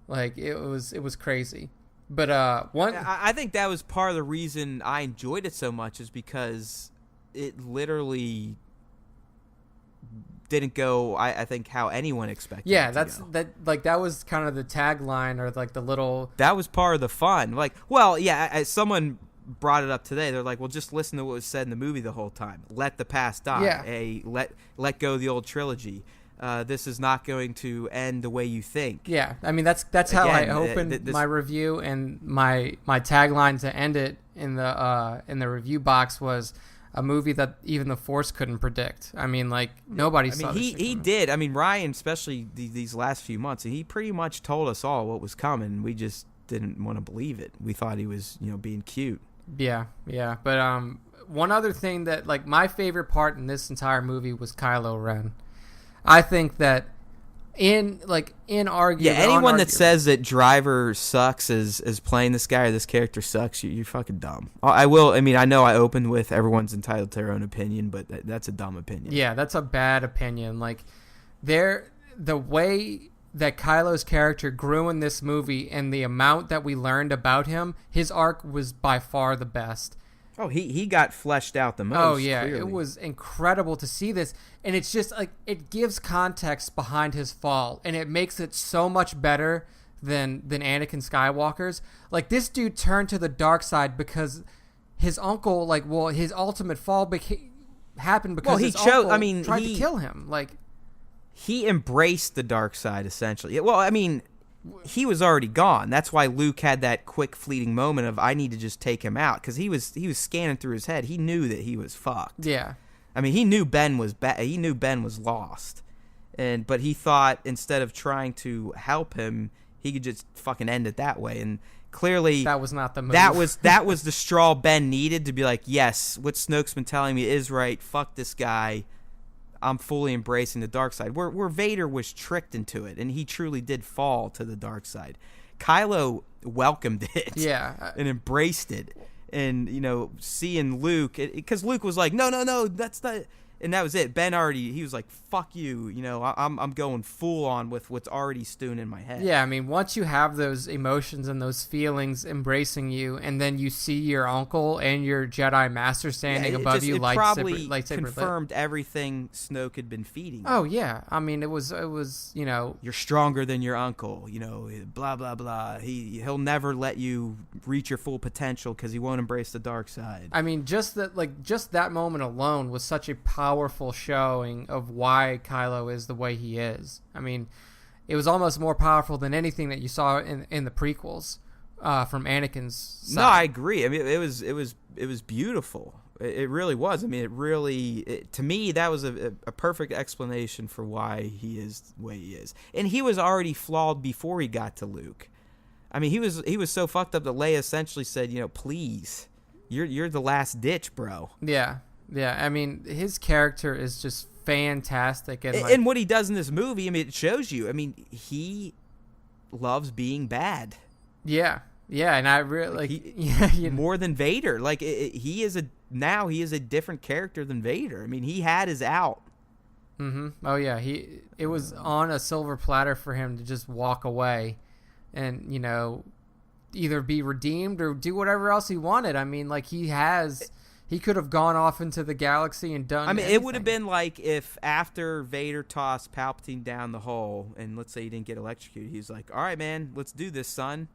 Like it was crazy. But I think that was part of the reason I enjoyed it so much is because it literally didn't go, I think, how anyone expected. Yeah, that was kind of the tagline, or like the little. That was part of the fun. Like, well, yeah, someone brought it up today. They're like, well, just listen to what was said in the movie the whole time. Let the past die. Yeah. Let go of the old trilogy. This is not going to end the way you think. Yeah, I mean that's how I opened my review, and my tagline to end it in the review box was a movie that even the Force couldn't predict. I mean, like nobody saw. He did. I mean, Ryan, especially these last few months, he pretty much told us all what was coming. We just didn't want to believe it. We thought he was, being cute. Yeah. But one other thing that, like, my favorite part in this entire movie was Kylo Ren. I think that in argument, anyone that says that Driver sucks as playing this guy or this character sucks, you're fucking dumb. I know I opened with everyone's entitled to their own opinion, but that's a dumb opinion. Yeah, that's a bad opinion. Like, the way that Kylo's character grew in this movie and the amount that we learned about him, his arc was by far the best. Oh, he got fleshed out the most. Oh, yeah. Clearly. It was incredible to see this. And it's just like, it gives context behind his fall, and it makes it so much better than Anakin Skywalker's. Like, this dude turned to the dark side because his uncle, his ultimate fall happened because his uncle tried to kill him. Like, he embraced the dark side, essentially. Well, I mean, he was already gone. That's why Luke had that quick, fleeting moment of, I need to just take him out, because he was scanning through his head. He knew that he was fucked. Yeah. I mean, he knew Ben was He knew Ben was lost, but he thought instead of trying to help him, he could just fucking end it that way. And clearly, that was not the move. That was the straw Ben needed to be like, yes, what Snoke's been telling me is right. Fuck this guy. I'm fully embracing the dark side. Where Vader was tricked into it, and he truly did fall to the dark side. Kylo welcomed it, and embraced it, and seeing Luke, because Luke was like, no, that's not. And that was it. Ben he was like, fuck you, I'm going full on with what's already stewing in my head. Yeah, I mean, once you have those emotions and those feelings embracing you, and then you see your uncle and your Jedi Master standing above you, it probably lightsaber confirmed everything Snoke had been feeding you. Oh, yeah. I mean, it was you're stronger than your uncle, blah, blah, blah. He'll never let you reach your full potential because he won't embrace the dark side. I mean, just that moment alone was such a powerful showing of why Kylo is the way he is. I mean, it was almost more powerful than anything that you saw in the prequels from Anakin's side. No, I agree. I mean, it was beautiful. It really was. I mean, to me, that was a perfect explanation for why he is the way he is. And he was already flawed before he got to Luke. I mean, he was so fucked up that Leia essentially said, please, you're the last ditch, bro. Yeah. Yeah, I mean, his character is just fantastic. And what he does in this movie, I mean, it shows you. I mean, he loves being bad. Yeah, and I really more than Vader. Like, he is a different character than Vader. I mean, he had his out. Mm-hmm. Oh, yeah, it was on a silver platter for him to just walk away and, either be redeemed or do whatever else he wanted. I mean, like, he could have gone off into the galaxy and done anything. It would have been like if after Vader tossed Palpatine down the hole, and let's say he didn't get electrocuted, he's like, all right, man, let's do this, son.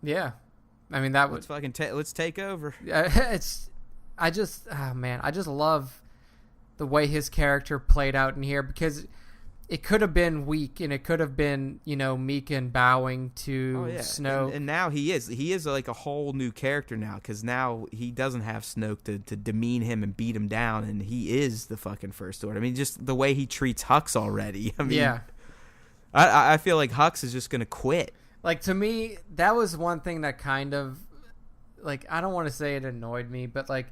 Yeah. I mean, that would... let's take over. I just love the way his character played out in here, because it could have been weak, and it could have been, meek and bowing to Snoke. And now he is like a whole new character now, because now he doesn't have Snoke to demean him and beat him down, and he is the fucking First Order. I mean, just the way he treats Hux already. I mean, yeah. I feel like Hux is just going to quit. Like, to me, that was one thing that kind of, like, I don't want to say it annoyed me, but, like,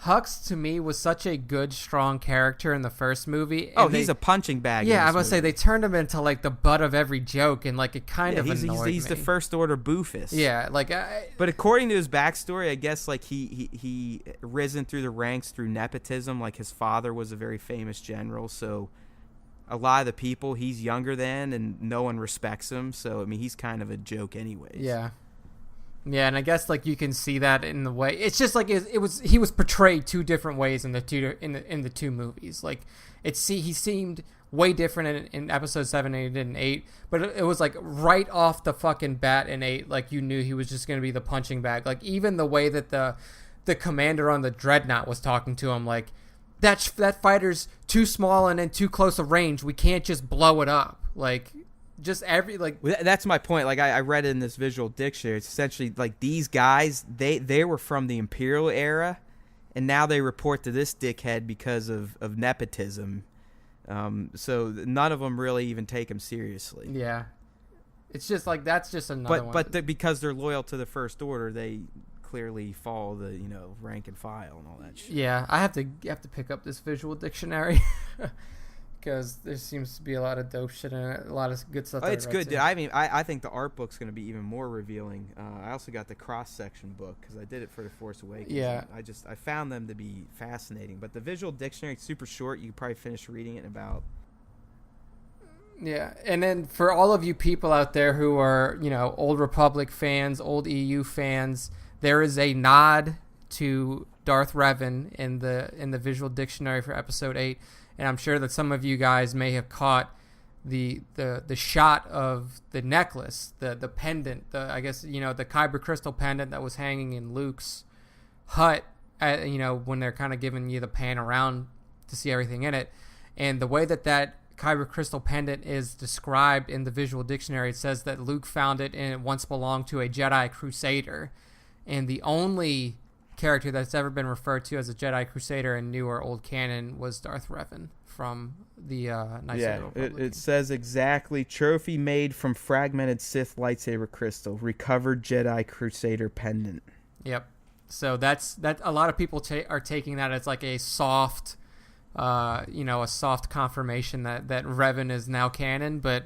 Hux to me was such a good, strong character in the first movie. Oh, he's a punching bag. Yeah, I was gonna say they turned him into like the butt of every joke, and like it kind of annoyed me. He's the first order boofus. Yeah, like. But according to his backstory, I guess like he risen through the ranks through nepotism. Like his father was a very famous general, so a lot of the people he's younger than, and no one respects him. So I mean, he's kind of a joke, anyways. Yeah. Yeah, and I guess like you can see that in the way it's just like he was portrayed two different ways in the two movies. Like he seemed way different in episode 7 and 8 and 8, but it was like right off the fucking bat in 8, like you knew he was just gonna be the punching bag. Like even the way that the commander on the Dreadnought was talking to him, like that fighter's too small and in too close a range. We can't just blow it up. Like. Just that's my point. Like I read it in this visual dictionary. It's essentially like these guys they were from the Imperial era, and now they report to this dickhead because of nepotism. So none of them really even take him seriously. Yeah, it's just like that's just another one. But because they're loyal to the First Order, they clearly follow the rank and file and all that shit. Yeah, I have to pick up this visual dictionary. Because there seems to be a lot of dope shit in it, a lot of good stuff. It's good, dude. I mean, I think the art book's going to be even more revealing. I also got the cross-section book because I did it for The Force Awakens. Yeah. I found them to be fascinating. But the visual dictionary is super short. You can probably finish reading it in about... Yeah, and then for all of you people out there who are, Old Republic fans, old EU fans, there is a nod to Darth Revan in the visual dictionary for Episode 8. And I'm sure that some of you guys may have caught the shot of the necklace, the pendant, the kyber crystal pendant that was hanging in Luke's hut, when they're kind of giving you the pan around to see everything in it. And the way that kyber crystal pendant is described in the visual dictionary, it says that Luke found it and it once belonged to a Jedi Crusader. And the only character that's ever been referred to as a Jedi Crusader in new or old canon was Darth Revan from the Knights of the Republic. It says exactly: trophy made from fragmented Sith lightsaber crystal, recovered Jedi Crusader pendant. Yep. So that's a lot of people are taking that as like a soft, a soft confirmation that Revan is now canon, but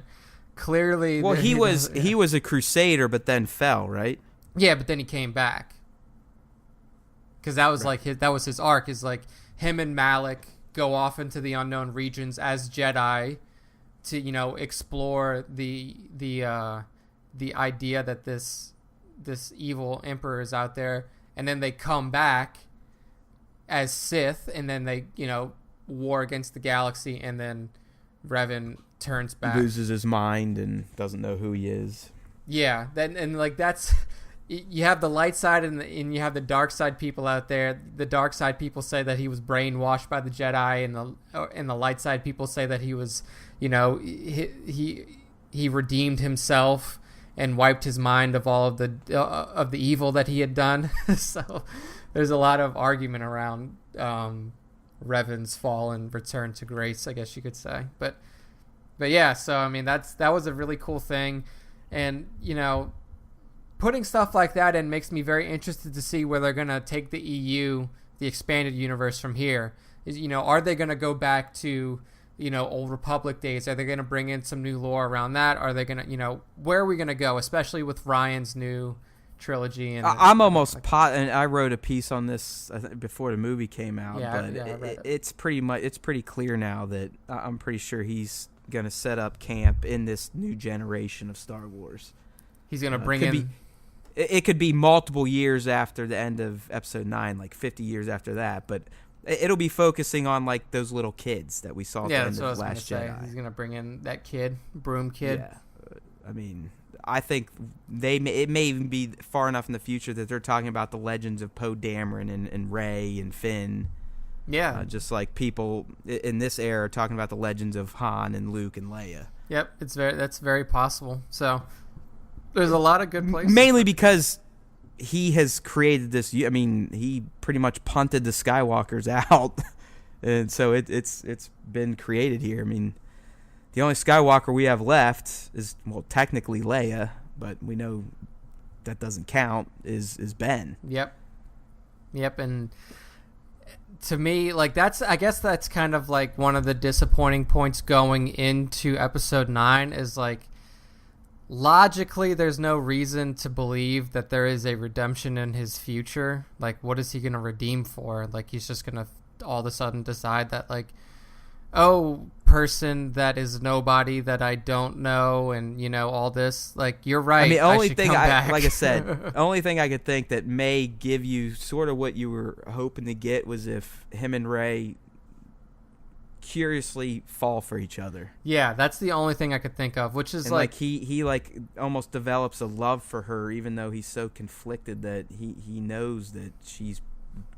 clearly, well, he was a Crusader, but then fell, right? Yeah, but then he came back. Because that was that was his arc. Is like him and Malik go off into the unknown regions as Jedi to explore the idea that this evil emperor is out there, and then they come back as Sith, and then they war against the galaxy, and then Revan turns back, loses his mind, and doesn't know who he is. Yeah, that's. You have the light side and you have the dark side people out there. The dark side people say that he was brainwashed by the Jedi, and the light side people say that he was, he redeemed himself and wiped his mind of all of the evil that he had done. So there's a lot of argument around Revan's fall and return to grace, I guess you could say. But yeah, so I mean that was a really cool thing, and putting stuff like that in makes me very interested to see where they're going to take the EU, the expanded universe from here. Are they going to go back to, Old Republic days? Are they going to bring in some new lore around that? Are they going to, where are we going to go, especially with Ryan's new trilogy? And I'm almost and I wrote a piece on this before the movie came out, but it's pretty clear now that I'm pretty sure he's going to set up camp in this new generation of Star Wars. He's going to bring in... It could be multiple years after the end of Episode 9, like 50 years after that, but it'll be focusing on like those little kids that we saw at the end of Last Jedi. He's going to bring in that kid, Broom Kid. Yeah. I mean, I think it may even be far enough in the future that they're talking about the legends of Poe Dameron and Rey and Finn. Yeah. Just like people in this era are talking about the legends of Han and Luke and Leia. Yep, that's very possible. So... there's a lot of good places. Mainly because he has created this. I mean, he pretty much punted the Skywalkers out, and so it's been created here. I mean, the only Skywalker we have left is, well, technically Leia, but we know that doesn't count. Is Ben? Yep, and to me, like I guess that's kind of like one of the disappointing points going into episode 9 is like logically there's no reason to believe that there is a redemption in his future. Like, what is he going to redeem for? Like, he's just going to all of a sudden decide that like, oh, person that is nobody that I don't know, and you know all this. Like, you're right. I mean, only should thing come back. like I said, only thing I could think that may give you sort of what you were hoping to get was if him and Ray curiously fall for each other. Yeah, that's the only thing I could think of, which is and like he like almost develops a love for her, even though he's so conflicted that he knows that she's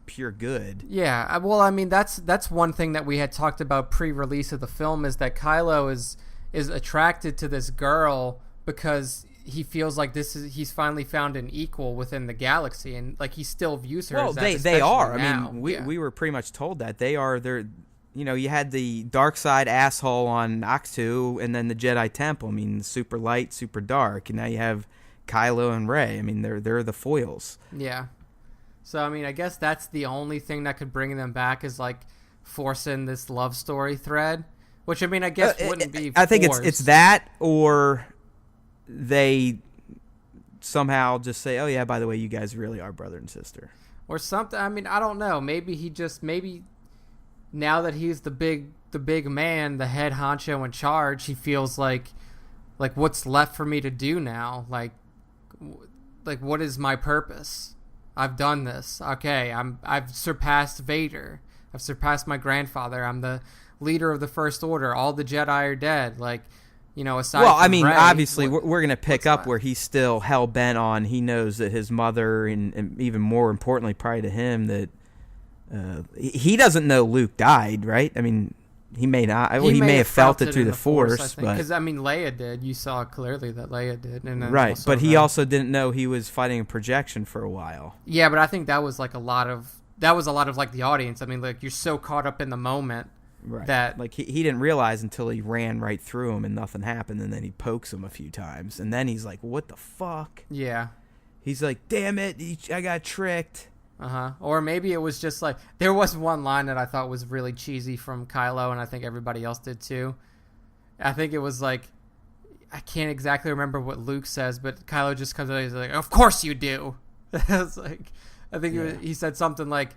pure good. Yeah, well, I mean, that's one thing that we had talked about pre-release of the film is that Kylo is attracted to this girl because he feels like he's finally found an equal within the galaxy, and like he still views her as that. They are. Now. I mean, we were pretty much told that they are. They're, you know, you had the dark side asshole on Ahch-To, and then the Jedi Temple. I mean, super light, super dark, and now you have Kylo and Rey. I mean, they're the foils. Yeah. So, I mean, I guess that's the only thing that could bring them back is, like, forcing this love story thread. Which, I mean, I guess wouldn't be I think forced. it's that, or they somehow just say, oh, yeah, by the way, you guys really are brother and sister. Or something. I mean, I don't know. Maybe now that he's the big man, the head honcho in charge, he feels like what's left for me to do now? Like what is my purpose? I've done this. Okay, I've surpassed Vader. I've surpassed my grandfather. I'm the leader of the First Order. All the Jedi are dead. Like, you know, aside well, from I mean, Rey, obviously, we're going to pick up left? where he's still hell bent on. He knows that his mother, and even more importantly, probably to him, that he doesn't know Luke died, right? I mean, he may not. Well, he may have felt it through the Force, but because I mean, Leia did. You saw clearly that Leia did, and then right. But he also didn't know he was fighting a projection for a while. Yeah, but I think that was like a lot of like the audience. I mean, like you're so caught up in the moment that like he didn't realize until he ran right through him and nothing happened, and then he pokes him a few times, and then he's like, "What the fuck?" Yeah, he's like, "Damn it, I got tricked." Or maybe it was just like there was one line that I thought was really cheesy from Kylo, and I think everybody else did too. I think it was like, I can't exactly remember what Luke says, but Kylo just comes out and he's like, "Of course you do." It's like, I think he said something like,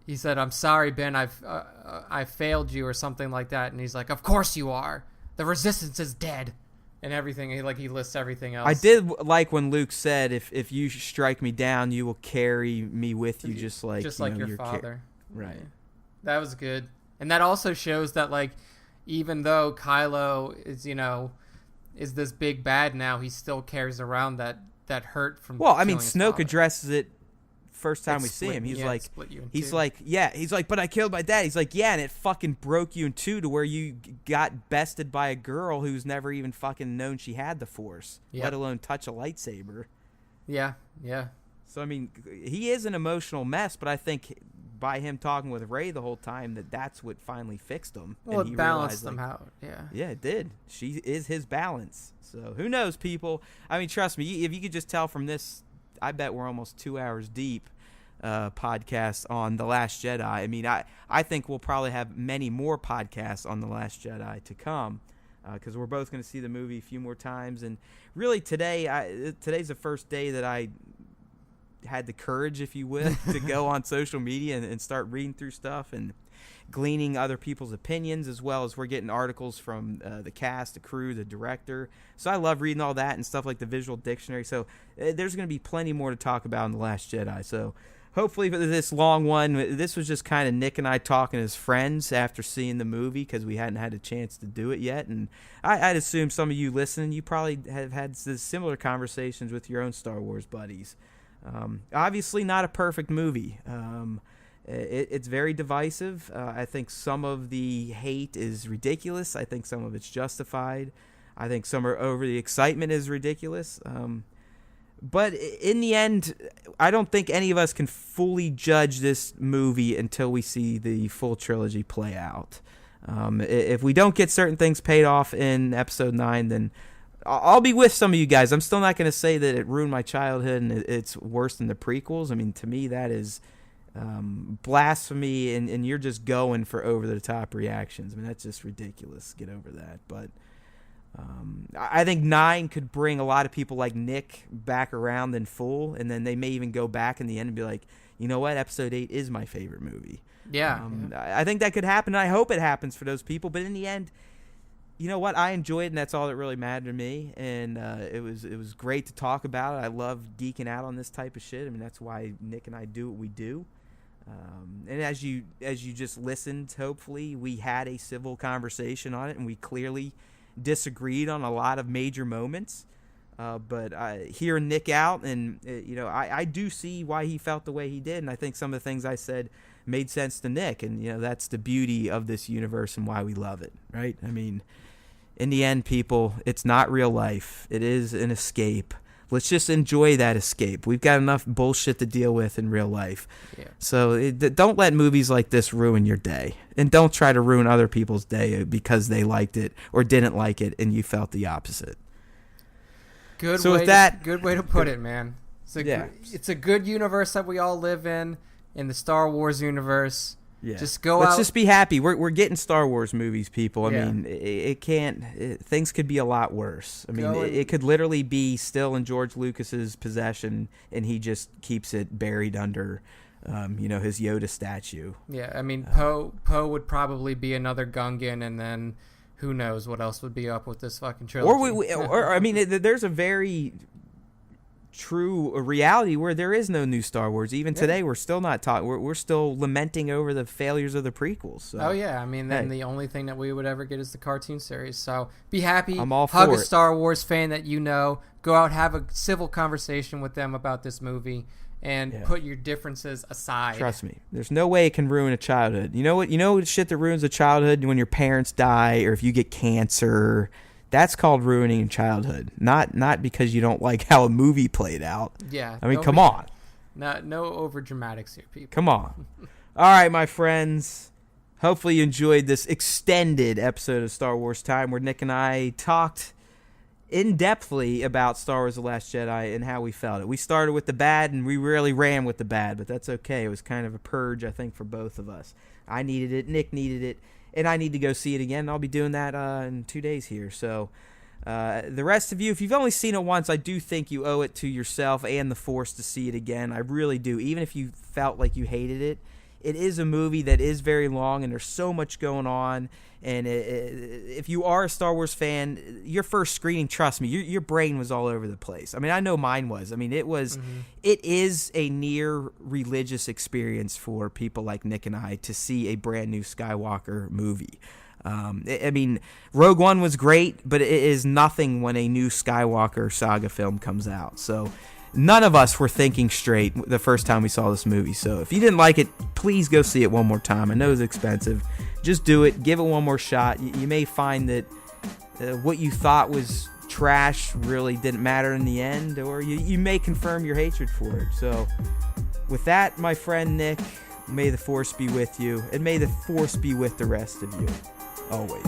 he said, "I'm sorry, Ben, I failed you," or something like that, and he's like, "Of course you are. The Resistance is dead." And everything, he lists everything else. I did like when Luke said, "If you strike me down, you will carry me with you, just like your father." Right. That was good, and that also shows that like, even though Kylo is this big bad now, he still carries around that hurt from. Well, I mean, his Snoke father. addresses it first time we see him. He's like, but I killed my dad. He's like, yeah, and it fucking broke you in two to where you got bested by a girl who's never even fucking known she had the Force, let alone touch a lightsaber. Yeah. So I mean, he is an emotional mess, but I think by him talking with Rey the whole time, that's what finally fixed him. Well, and it balanced them out. Yeah, it did. She is his balance. So who knows, people? I mean, trust me, if you could just tell from this, I bet we're almost 2 hours deep. Podcast on The Last Jedi. I mean, I think we'll probably have many more podcasts on The Last Jedi to come because we're both going to see the movie a few more times. And really today's the first day that I had the courage, if you will, to go on social media and start reading through stuff and gleaning other people's opinions, as well as we're getting articles from the cast, the crew, the director. So I love reading all that and stuff like the visual dictionary. So there's going to be plenty more to talk about in The Last Jedi. So hopefully for this long one, this was just kind of Nick and I talking as friends after seeing the movie because we hadn't had a chance to do it yet. And I'd assume some of you listening, you probably have had similar conversations with your own Star Wars buddies. Obviously not a perfect movie. It's very divisive. I think some of the hate is ridiculous. I think some of it's justified. I think some are over the excitement is ridiculous. But in the end, I don't think any of us can fully judge this movie until we see the full trilogy play out. If we don't get certain things paid off in Episode 9, then I'll be with some of you guys. I'm still not going to say that it ruined my childhood and it's worse than the prequels. I mean, to me, that is blasphemy, and you're just going for over-the-top reactions. I mean, that's just ridiculous. Get over that. But I think 9 could bring a lot of people like Nick back around in full, and then they may even go back in the end and be like, you know what, Episode 8 is my favorite movie. Yeah. I think that could happen. I hope it happens for those people. But in the end, you know what? I enjoyed it, and that's all that really mattered to me. And it was great to talk about it. I love geeking out on this type of shit. I mean, that's why Nick and I do what we do. And as you just listened, hopefully, we had a civil conversation on it, and we clearly disagreed on a lot of major moments. But hearing Nick out, and I do see why he felt the way he did, and I think some of the things I said made sense to Nick, and that's the beauty of this universe and why we love it, right? I mean, in the end, people, it's not real life. It is an escape. Let's just enjoy that escape. We've got enough bullshit to deal with in real life. Yeah. So don't let movies like this ruin your day. And don't try to ruin other people's day because they liked it or didn't like it and you felt the opposite. Good way to put it, man. It's a good universe that we all live in the Star Wars universe. Yeah. Let's just be happy. We're getting Star Wars movies, people. I mean, things could be a lot worse. I mean, it could literally be still in George Lucas's possession, and he just keeps it buried under, his Yoda statue. Yeah, I mean, Poe would probably be another Gungan, and then who knows what else would be up with this fucking trilogy. There's a very true reality where there is no new Star Wars. Even today, we're still not talking. We're still lamenting over the failures of the prequels. So. Oh yeah, I mean, then the only thing that we would ever get is the cartoon series. So be happy. I'm all for it. Hug a Star Wars fan that you know. Go out, have a civil conversation with them about this movie, and put your differences aside. Trust me, there's no way it can ruin a childhood. You know what shit that ruins a childhood? When your parents die, or if you get cancer. That's called ruining childhood, not because you don't like how a movie played out. Yeah. I mean, come on. No over dramatics here, people. Come on. All right, my friends. Hopefully you enjoyed this extended episode of Star Wars Time where Nick and I talked in-depthly about Star Wars The Last Jedi and how we felt it. We started with the bad, and we really ran with the bad, but that's okay. It was kind of a purge, I think, for both of us. I needed it. Nick needed it. And I need to go see it again. I'll be doing that in 2 days here. So the rest of you, if you've only seen it once, I do think you owe it to yourself and the Force to see it again. I really do. Even if you felt like you hated it, it is a movie that is very long, and there's so much going on. And if you are a Star Wars fan, your first screening, trust me, your brain was all over the place. I mean, I know mine was. I mean, it is a near religious experience for people like Nick and I to see a brand new Skywalker movie. I mean, Rogue One was great, but it is nothing when a new Skywalker saga film comes out. So none of us were thinking straight the first time we saw this movie. So if you didn't like it, please go see it one more time. I know it's expensive. Just do it. Give it one more shot. You may find that what you thought was trash really didn't matter in the end, or you may confirm your hatred for it. So with that, my friend Nick, may the Force be with you, and may the Force be with the rest of you. Always.